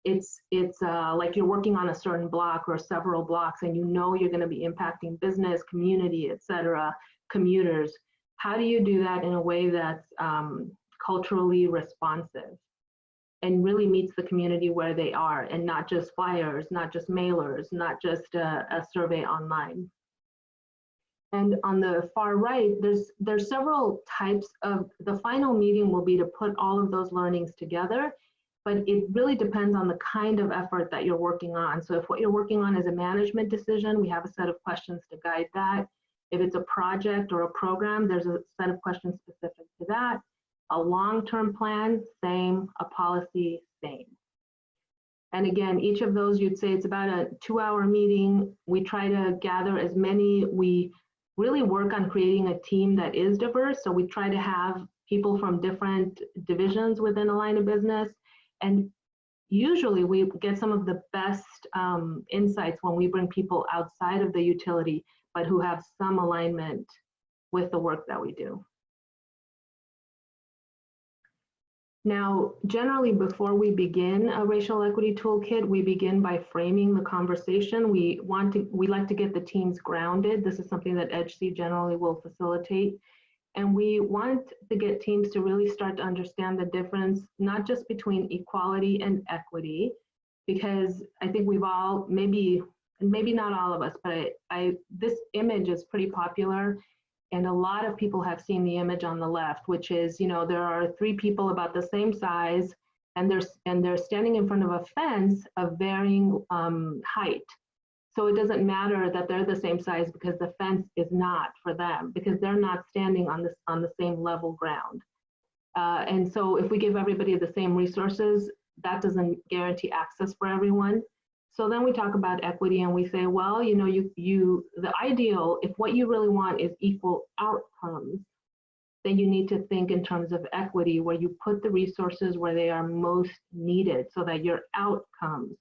it's like you're working on a certain block or several blocks, and you know you're going to be impacting business, community, etc., commuters. How do you do that in a way that's culturally responsive and really meets the community where they are, and not just flyers, not just mailers, not just a survey online? And on the far right, there's several types of, the final meeting will be to put all of those learnings together, but it really depends on the kind of effort that you're working on. So if what you're working on is a management decision, we have a set of questions to guide that. If it's a project or a program, there's a set of questions specific to that. A long-term plan, same. A policy, same. And again, each of those, you'd say it's about a 2-hour meeting. We try to gather as many. We really work on creating a team that is diverse. So we try to have people from different divisions within a line of business. And usually we get some of the best insights when we bring people outside of the utility, but who have some alignment with the work that we do. Now, generally, before we begin a racial equity toolkit, we begin by framing the conversation. We like to get the teams grounded. This is something that EDGC generally will facilitate. And we want to get teams to really start to understand the difference, not just between equality and equity, because I think we've all, maybe not all of us, but this image is pretty popular. And a lot of people have seen the image on the left, which is, you know, there are 3 people about the same size, and they're standing in front of a fence of varying height. So it doesn't matter that they're the same size, because the fence is not for them, because they're not standing on the same level ground. And so if we give everybody the same resources, that doesn't guarantee access for everyone. So then we talk about equity, and we say, well, you know, the ideal, if what you really want is equal outcomes, then you need to think in terms of equity, where you put the resources where they are most needed, so that your outcomes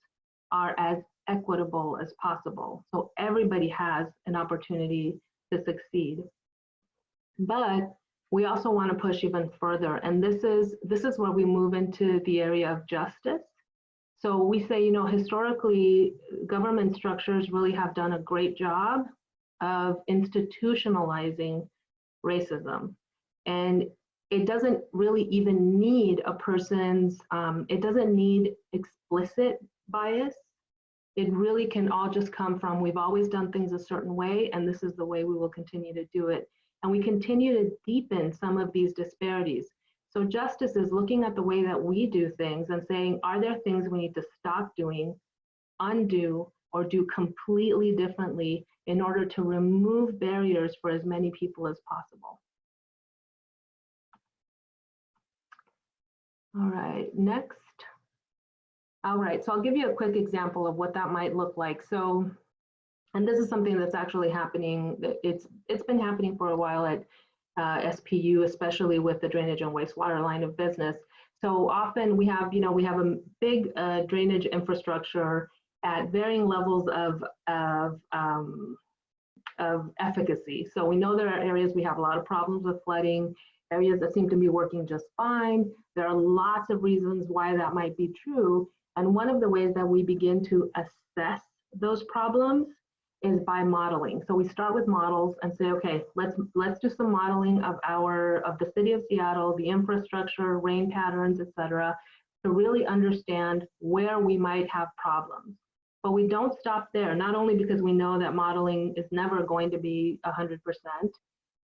are as equitable as possible. So everybody has an opportunity to succeed. But we also want to push even further. And this is where we move into the area of justice. So we say, you know, historically, government structures really have done a great job of institutionalizing racism. And it doesn't really even need a person's, it doesn't need explicit bias. It really can all just come from, we've always done things a certain way, and this is the way we will continue to do it. And we continue to deepen some of these disparities. So justice is looking at the way that we do things and saying, are there things we need to stop doing, undo, or do completely differently in order to remove barriers for as many people as possible? All right, next. All right, so I'll give you a quick example of what that might look like. So, and this is something that's actually happening. It's been happening for a while at SPU, especially with the drainage and wastewater line of business. So often we have a big drainage infrastructure at varying levels of efficacy. So we know there are areas we have a lot of problems with flooding, areas that seem to be working just fine. There are lots of reasons why that might be true. And one of the ways that we begin to assess those problems is by modeling. So we start with models and say, okay, let's do some modeling of the city of Seattle, the infrastructure, rain patterns, et cetera, to really understand where we might have problems. But we don't stop there, not only because we know that modeling is never going to be 100%,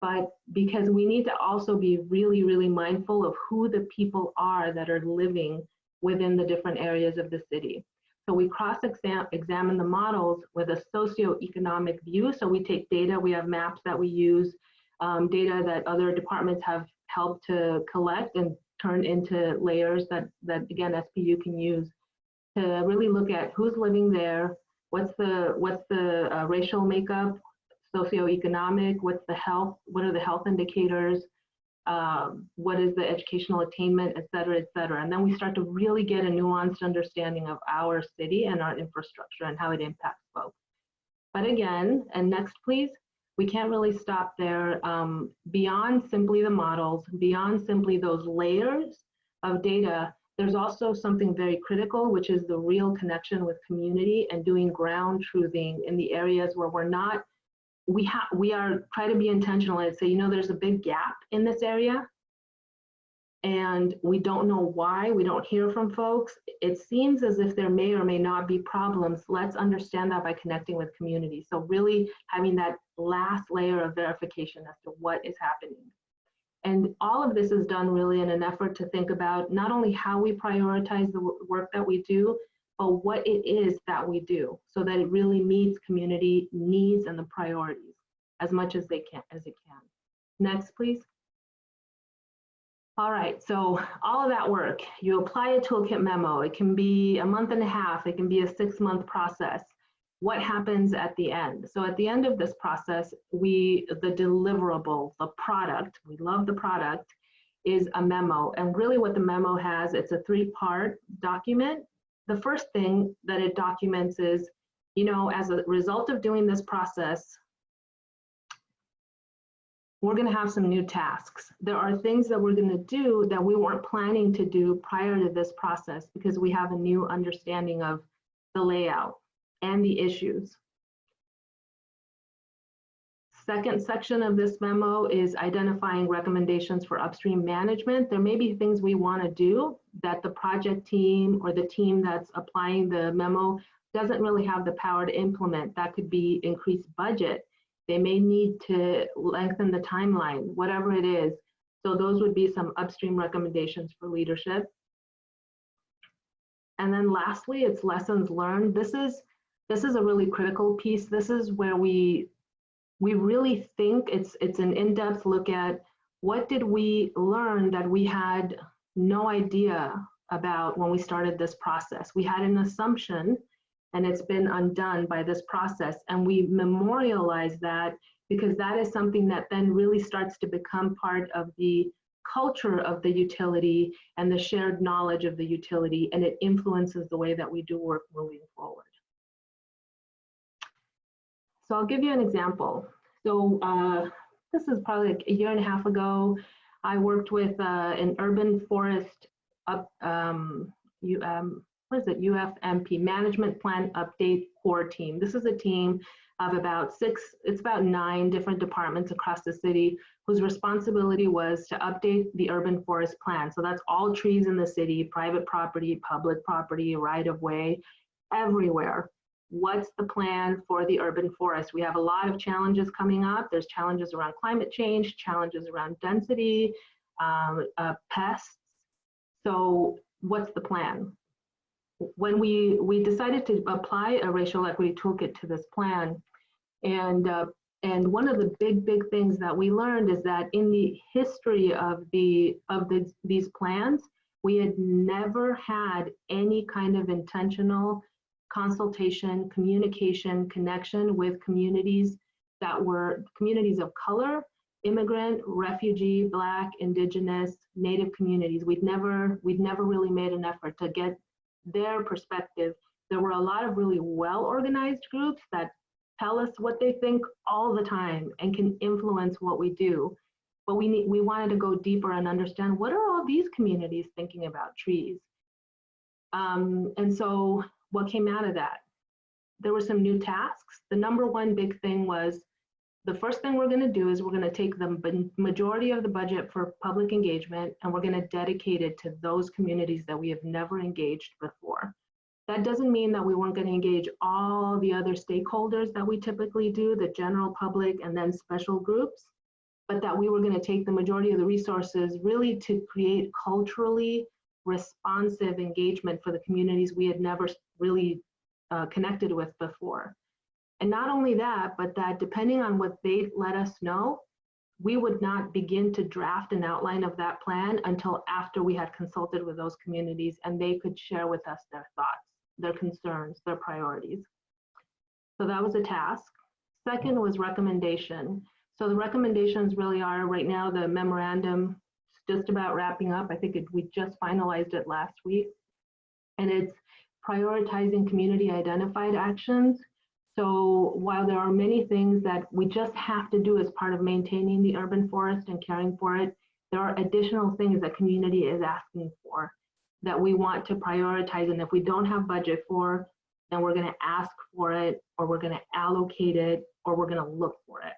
but because we need to also be really, really mindful of who the people are that are living within the different areas of the city. So we cross-examine the models with a socioeconomic view. So we take data, we have maps that we use, data that other departments have helped to collect and turn into layers that again, SPU can use to really look at who's living there, what's the racial makeup, socioeconomic, what's the health, what are the health indicators, what is the educational attainment, et cetera, et cetera. And then we start to really get a nuanced understanding of our city and our infrastructure and how it impacts folks. But again, and next please, we can't really stop there. Beyond simply the models, beyond simply those layers of data, There's also something very critical, which is the real connection with community and doing ground truthing in the areas where we're not, we are try to be intentional and say, you know, there's a big gap in this area and we don't know why, we don't hear from folks. It seems as if there may or may not be problems. Let's understand that by connecting with community. So really having that last layer of verification as to what is happening. And all of this is done really in an effort to think about not only how we prioritize the work that we do, but what it is that we do so that it really meets community needs and the priorities as much as it can. Next, please. All right, so all of that work, you apply a toolkit memo. It can be a month and a half, it can be a 6-month process. What happens at the end? So at the end of this process, the deliverable, the product, we love the product, is a memo. And really what the memo has, it's a 3-part document. The first thing that it documents is, you know, as a result of doing this process, we're going to have some new tasks. There are things that we're going to do that we weren't planning to do prior to this process because we have a new understanding of the layout and the issues. Second section of this memo is identifying recommendations for upstream management. There may be things we want to do that the project team or the team that's applying the memo doesn't really have the power to implement. That could be increased budget. They may need to lengthen the timeline, whatever it is. So those would be some upstream recommendations for leadership. And then lastly, it's lessons learned. This is a really critical piece. This is where we really think it's an in-depth look at what did we learn that we had no idea about when we started this process. We had an assumption and it's been undone by this process, and we memorialize that because that is something that then really starts to become part of the culture of the utility and the shared knowledge of the utility, and it influences the way that we do work moving forward. So I'll give you an example. So this is probably like a year and a half ago. I worked with an urban forest UFMP Management Plan Update Core team. This is a team of about 9 different departments across the city whose responsibility was to update the urban forest plan. So that's all trees in the city, private property, public property, right of way, everywhere. What's the plan for the urban forest? We have a lot of challenges coming up. There's challenges around climate change, challenges around density, pests. So what's the plan? When we decided to apply a racial equity toolkit to this plan, and one of the big things that we learned is that in the history of these plans, we had never had any kind of intentional consultation, communication, connection with communities that were communities of color, immigrant, refugee, Black, Indigenous, Native communities. We'd never really made an effort to get their perspective. There were a lot of really well-organized groups that tell us what they think all the time and can influence what we do. But we wanted to go deeper and understand, what are all these communities thinking about trees? And so what came out of that? There were some new tasks. The number one big thing was, the first thing we're going to do is we're going to take the majority of the budget for public engagement and we're going to dedicate it to those communities that we have never engaged before. That doesn't mean that we weren't going to engage all the other stakeholders that we typically do, the general public and then special groups, but that we were going to take the majority of the resources really to create culturally responsive engagement for the communities we had never really connected with before. And not only that, but that depending on what they let us know, we would not begin to draft an outline of that plan until after we had consulted with those communities and they could share with us their thoughts, their concerns, their priorities. So that was a task. Second was recommendation. So the recommendations really are, right now, the memorandum is just about wrapping up. I think we just finalized it last week. And it's prioritizing community identified actions. So while there are many things that we just have to do as part of maintaining the urban forest and caring for it, there are additional things that community is asking for. that we want to prioritize. And if we don't have budget for, then we're going to ask for it, or we're going to allocate it, or we're going to look for it.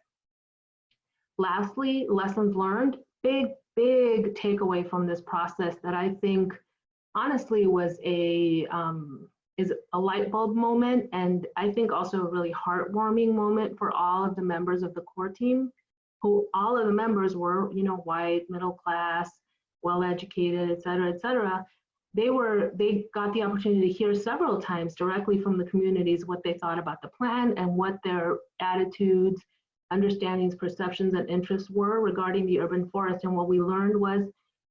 Lastly, lessons learned. Big takeaway from this process that I think honestly was is a light bulb moment, and I think also a really heartwarming moment for all of the members of the core team, who all of the members were, you know, white, middle class, well-educated, et cetera, et cetera. They got the opportunity to hear several times directly from the communities what they thought about the plan and what their attitudes, understandings, perceptions, and interests were regarding the urban forest. And what we learned was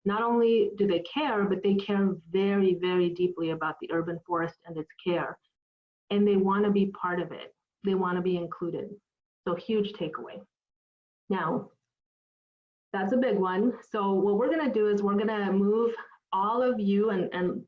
not only do they care, but they care very, very deeply about the urban forest and its care. And they want to be part of it. They want to be included. So huge takeaway. Now, that's a big one. So what we're going to do is we're going to move all of you, and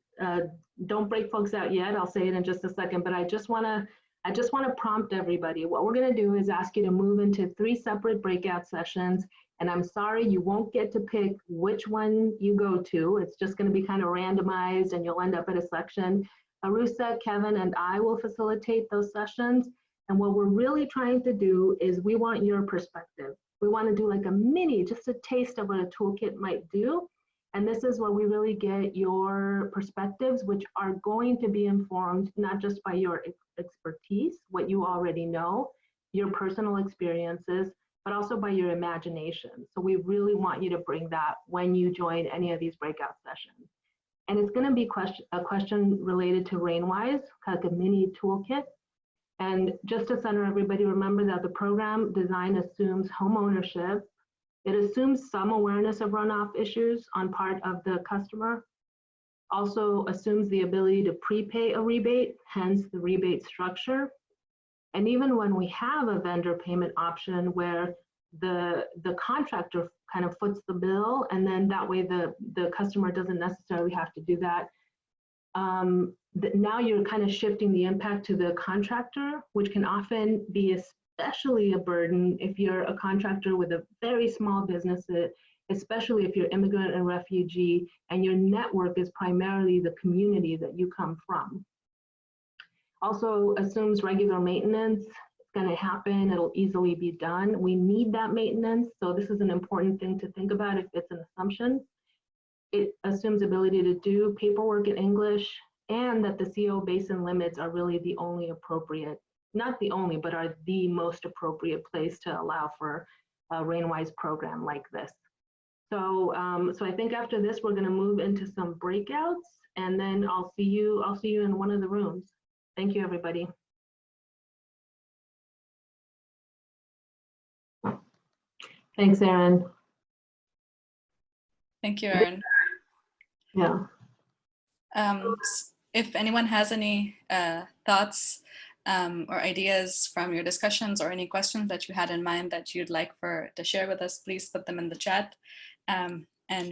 don't break folks out yet. I'll say it in just a second, but I just want to prompt everybody. What we're going to do is ask you to move into 3 separate breakout sessions. And I'm sorry, you won't get to pick which one you go to. It's just going to be kind of randomized, and you'll end up at a section. Uroosa, Kevin, and I will facilitate those sessions. And what we're really trying to do is we want your perspective. We want to do like a mini, just a taste of what a toolkit might do. And this is where we really get your perspectives, which are going to be informed not just by your expertise, what you already know, your personal experiences, but also by your imagination. So we really want you to bring that when you join any of these breakout sessions. And it's going to be a question related to Rainwise, like a mini toolkit. And just to center everybody, remember that the program design assumes home ownership. It assumes some awareness of runoff issues on part of the customer. Also assumes the ability to prepay a rebate, hence the rebate structure. And even when we have a vendor payment option where the contractor kind of foots the bill, and then that way the customer doesn't necessarily have to do that, now you're kind of shifting the impact to the contractor, which can often be especially a burden if you're a contractor with a very small business, especially if you're immigrant and refugee, and your network is primarily the community that you come from. Also assumes regular maintenance. It's going to happen. It'll easily be done. We need that maintenance. So this is an important thing to think about if it's an assumption. It assumes ability to do paperwork in English, and that the CO basin limits are really the only appropriate, not the only, but are the most appropriate place to allow for a Rainwise program like this. So, so I think after this, we're going to move into some breakouts, and then I'll see you in one of the rooms. Thank you, everybody. Thanks, Erin. Thank you, Erin. Yeah. If anyone has any thoughts or ideas from your discussions, or any questions that you had in mind that you'd like to share with us, please put them in the chat, and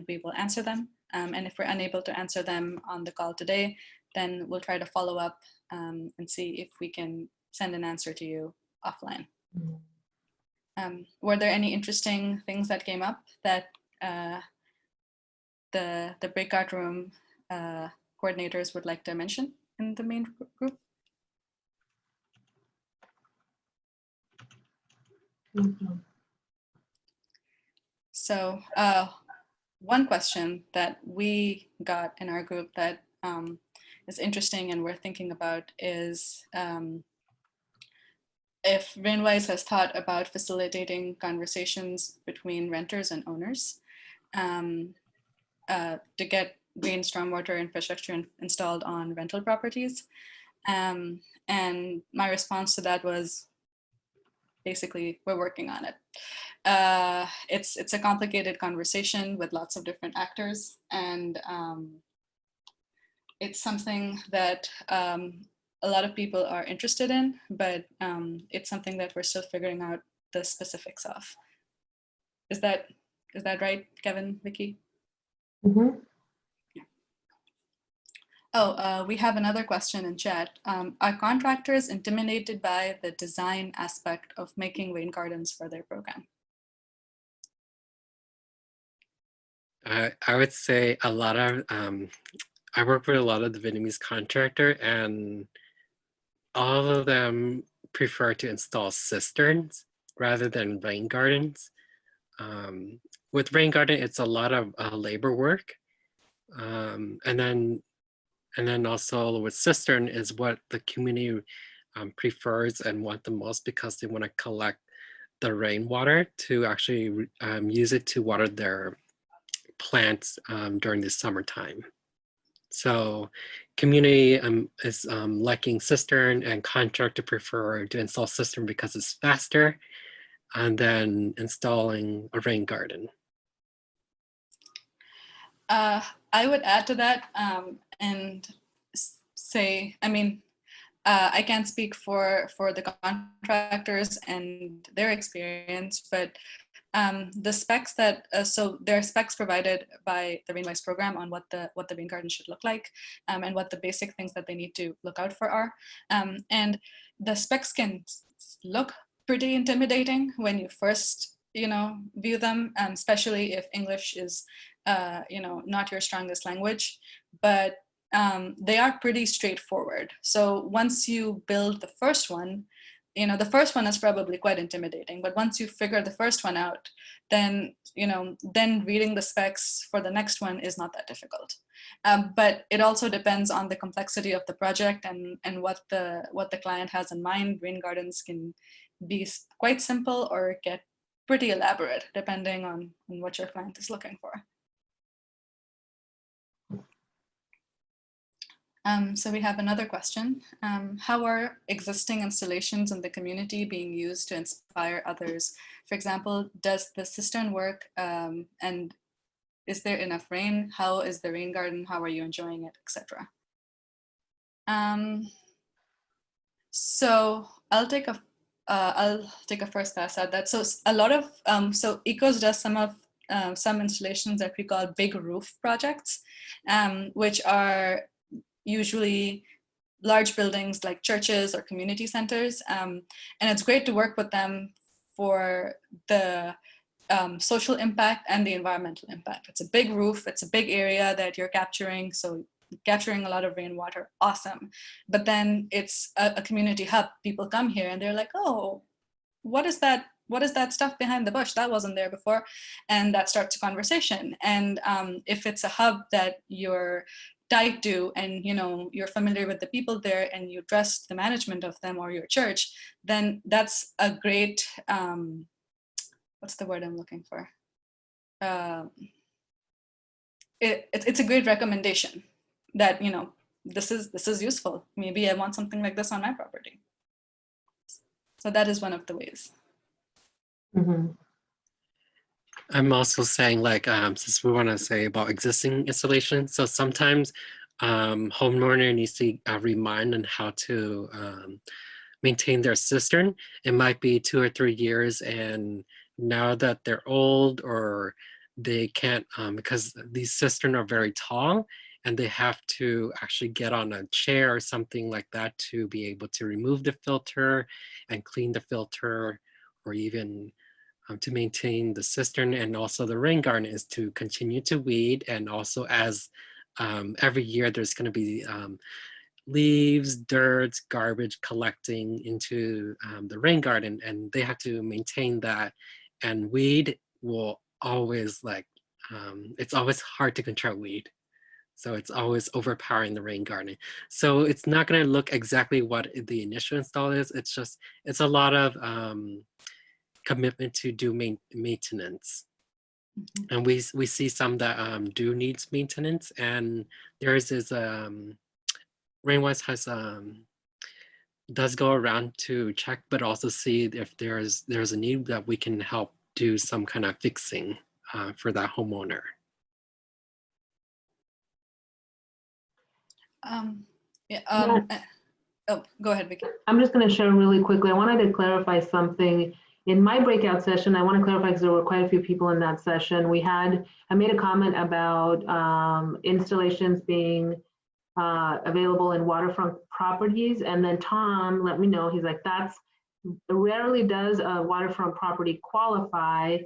we will answer them. And if we're unable to answer them on the call today, then we'll try to follow up and see if we can send an answer to you offline. Were there any interesting things that came up that the breakout room coordinators would like to mention in the main group? So one question that we got in our group that is interesting and we're thinking about is if Rainwise has thought about facilitating conversations between renters and owners to get green stormwater infrastructure installed on rental properties. And my response to that was basically, we're working on it. It's a complicated conversation with lots of different actors, and it's something that a lot of people are interested in, but it's something that we're still figuring out the specifics of. Is that right, Kevin, Vicky? Mm-hmm. Oh, we have another question in chat. Are contractors intimidated by the design aspect of making rain gardens for their program? I would say a lot of I work with a lot of the Vietnamese contractor, and all of them prefer to install cisterns rather than rain gardens. With rain garden, it's a lot of labor work. And then also with cistern is what the community prefers and want the most, because they want to collect the rainwater to actually use it to water their plants during the summertime. So community is liking cistern, and contractor prefer to install cistern because it's faster than installing a rain garden. I would add to that and say, I mean, I can't speak for the contractors and their experience, but the specs that, so there are specs provided by the Rainwise program on what the rain garden should look like, and what the basic things that they need to look out for are. And the specs can look pretty intimidating when you first, view them, especially if English is, not your strongest language, but they are pretty straightforward. So once you build the first one, the first one is probably quite intimidating, but once you figure the first one out, then, then reading the specs for the next one is not that difficult. But it also depends on the complexity of the project and what the client has in mind. Rain gardens can be quite simple or get pretty elaborate, depending on what your client is looking for. So we have another question. How are existing installations in the community being used to inspire others? For example, does the cistern work, and is there enough rain? How is the rain garden? How are you enjoying it, etc.? So I'll take a first pass at that. So a lot of so ECOSS does some installations that we call big roof projects, which are usually large buildings like churches or community centers. And it's great to work with them for the social impact and the environmental impact. It's a big roof, it's a big area that you're capturing, so capturing a lot of rainwater, awesome. But then it's a community hub. People come here and they're like, oh, what is that? What is that stuff behind the bush? That wasn't there before. And that starts a conversation. And if it's a hub that you're tied to, and you're familiar with the people there and you trust the management of them or your church, then that's a great, what's the word I'm looking for? It's a great recommendation that, this is useful. Maybe I want something like this on my property. So that is one of the ways. Mm-hmm. I'm also saying, like, since we want to say about existing installations, so sometimes homeowner needs to remind on how to maintain their cistern. It might be 2 or 3 years, and now that they're old, or they can't, because these cisterns are very tall, and they have to actually get on a chair or something like that to be able to remove the filter and clean the filter, or even to maintain the cistern. And also the rain garden is to continue to weed, and also as every year there's going to be leaves, dirt, garbage collecting into the rain garden, and they have to maintain that. And weed will always, like, it's always hard to control weed. So it's always overpowering the rain garden. So it's not going to look exactly what the initial install is. It's a lot of commitment to do maintenance. Mm-hmm. And we see some that do needs maintenance, and theirs is Rainwise has does go around to check, but also see if there's a need that we can help do some kind of fixing for that homeowner. Oh, go ahead, Vicky. I'm just going to share really quickly. I wanted to clarify something. In my breakout session, I want to clarify because there were quite a few people in that session. I made a comment about installations being available in waterfront properties, and then Tom let me know, he's like, that's rarely does a waterfront property qualify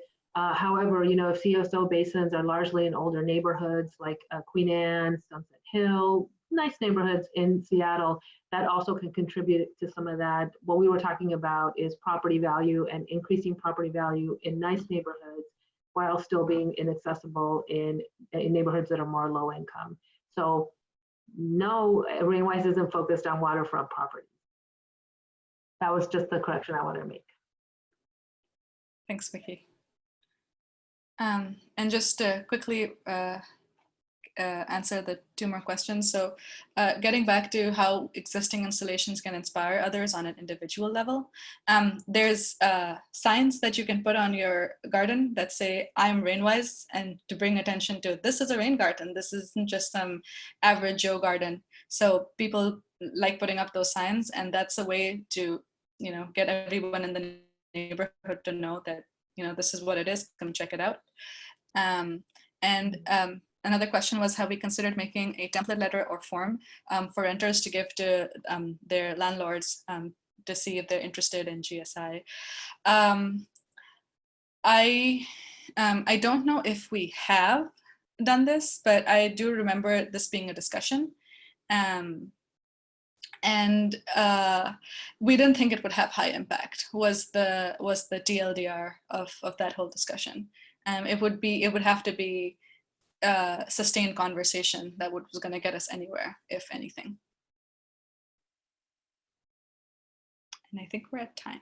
However, you know, if CSO basins are largely in older neighborhoods like Queen Anne, Sunset Hill, nice neighborhoods in Seattle, that also can contribute to some of that. What we were talking about is property value and increasing property value in nice neighborhoods while still being inaccessible in neighborhoods that are more low income. So no, Rainwise isn't focused on waterfront properties. That was just the correction I wanted to make. Thanks, Vicky. And just to quickly answer the 2 more questions. So getting back to how existing installations can inspire others on an individual level, there's signs that you can put on your garden that say, I'm Rainwise, and to bring attention to, this is a rain garden. This isn't just some average Joe garden. So people like putting up those signs, and that's a way to, you know, get everyone in the neighborhood to know that, you know, this is what it is, come check it out. Another question was, have we considered making a template letter or form for renters to give to their landlords to see if they're interested in GSI? I don't know if we have done this, but I do remember this being a discussion. We didn't think it would have high impact, was the TLDR of that whole discussion. It would have to be sustained conversation that was going to get us anywhere, if anything. And I think we're at time.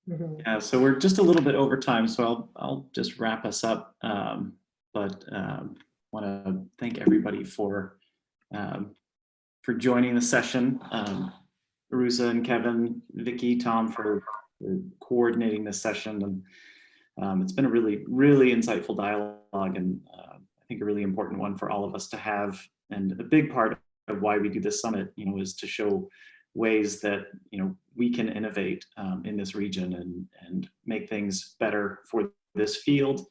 Yeah, so we're just a little bit over time, so I'll just wrap us up. Want to thank everybody for joining the session. Uroosa and Kevin, Vicky, Tom for coordinating this session. And it's been a really, really insightful dialogue, and I think a really important one for all of us to have. And a big part of why we do this summit, you know, is to show ways that, you know, we can innovate in this region and make things better for this field,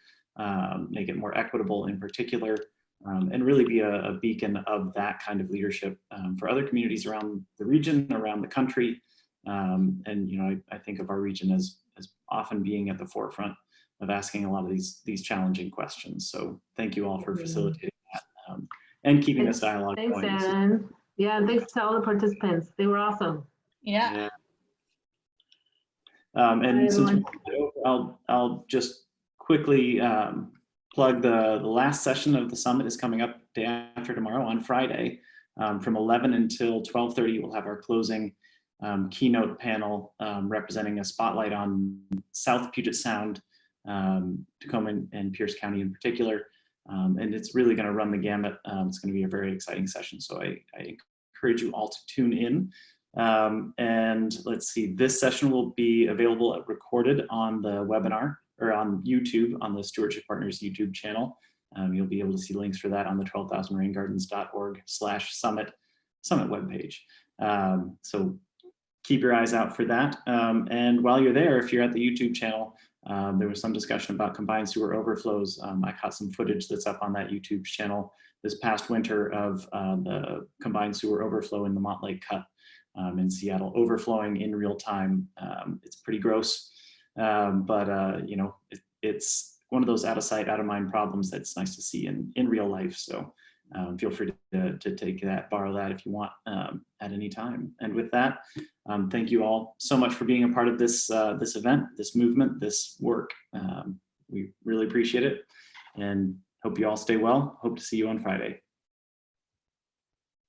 make it more equitable in particular, and really be a beacon of that kind of leadership for other communities around the region, around the country. And, you know, I think of our region as often being at the forefront of asking a lot of these challenging questions. So thank you all for facilitating that and keeping this dialogue going. Thanks, Aaron. Yeah, and thanks to all the participants. They were awesome. Yeah. And since I'll just quickly plug the last session of the summit is coming up day after tomorrow on Friday. From 11 until 12:30, we'll have our closing keynote panel representing a spotlight on South Puget Sound, Tacoma and Pierce County in particular. And it's really going to run the gamut. It's going to be a very exciting session. So I encourage you all to tune in. And let's see, this session will be available recorded on the webinar or on YouTube, on the Stewardship Partners YouTube channel. You'll be able to see links for that on the 12,000raingardens.org/summit webpage. So keep your eyes out for that. And while you're there, if you're at the YouTube channel, there was some discussion about combined sewer overflows. I caught some footage that's up on that YouTube channel this past winter of the combined sewer overflow in the Mont Lake Cut in Seattle, overflowing in real time. It's pretty gross, but you know, it's one of those out of sight, out of mind problems that's nice to see in real life. So feel free to take that, borrow that if you want at any time. And with that, thank you all so much for being a part of this this event, this movement, this work. We really appreciate it, and hope you all stay well. Hope to see you on Friday.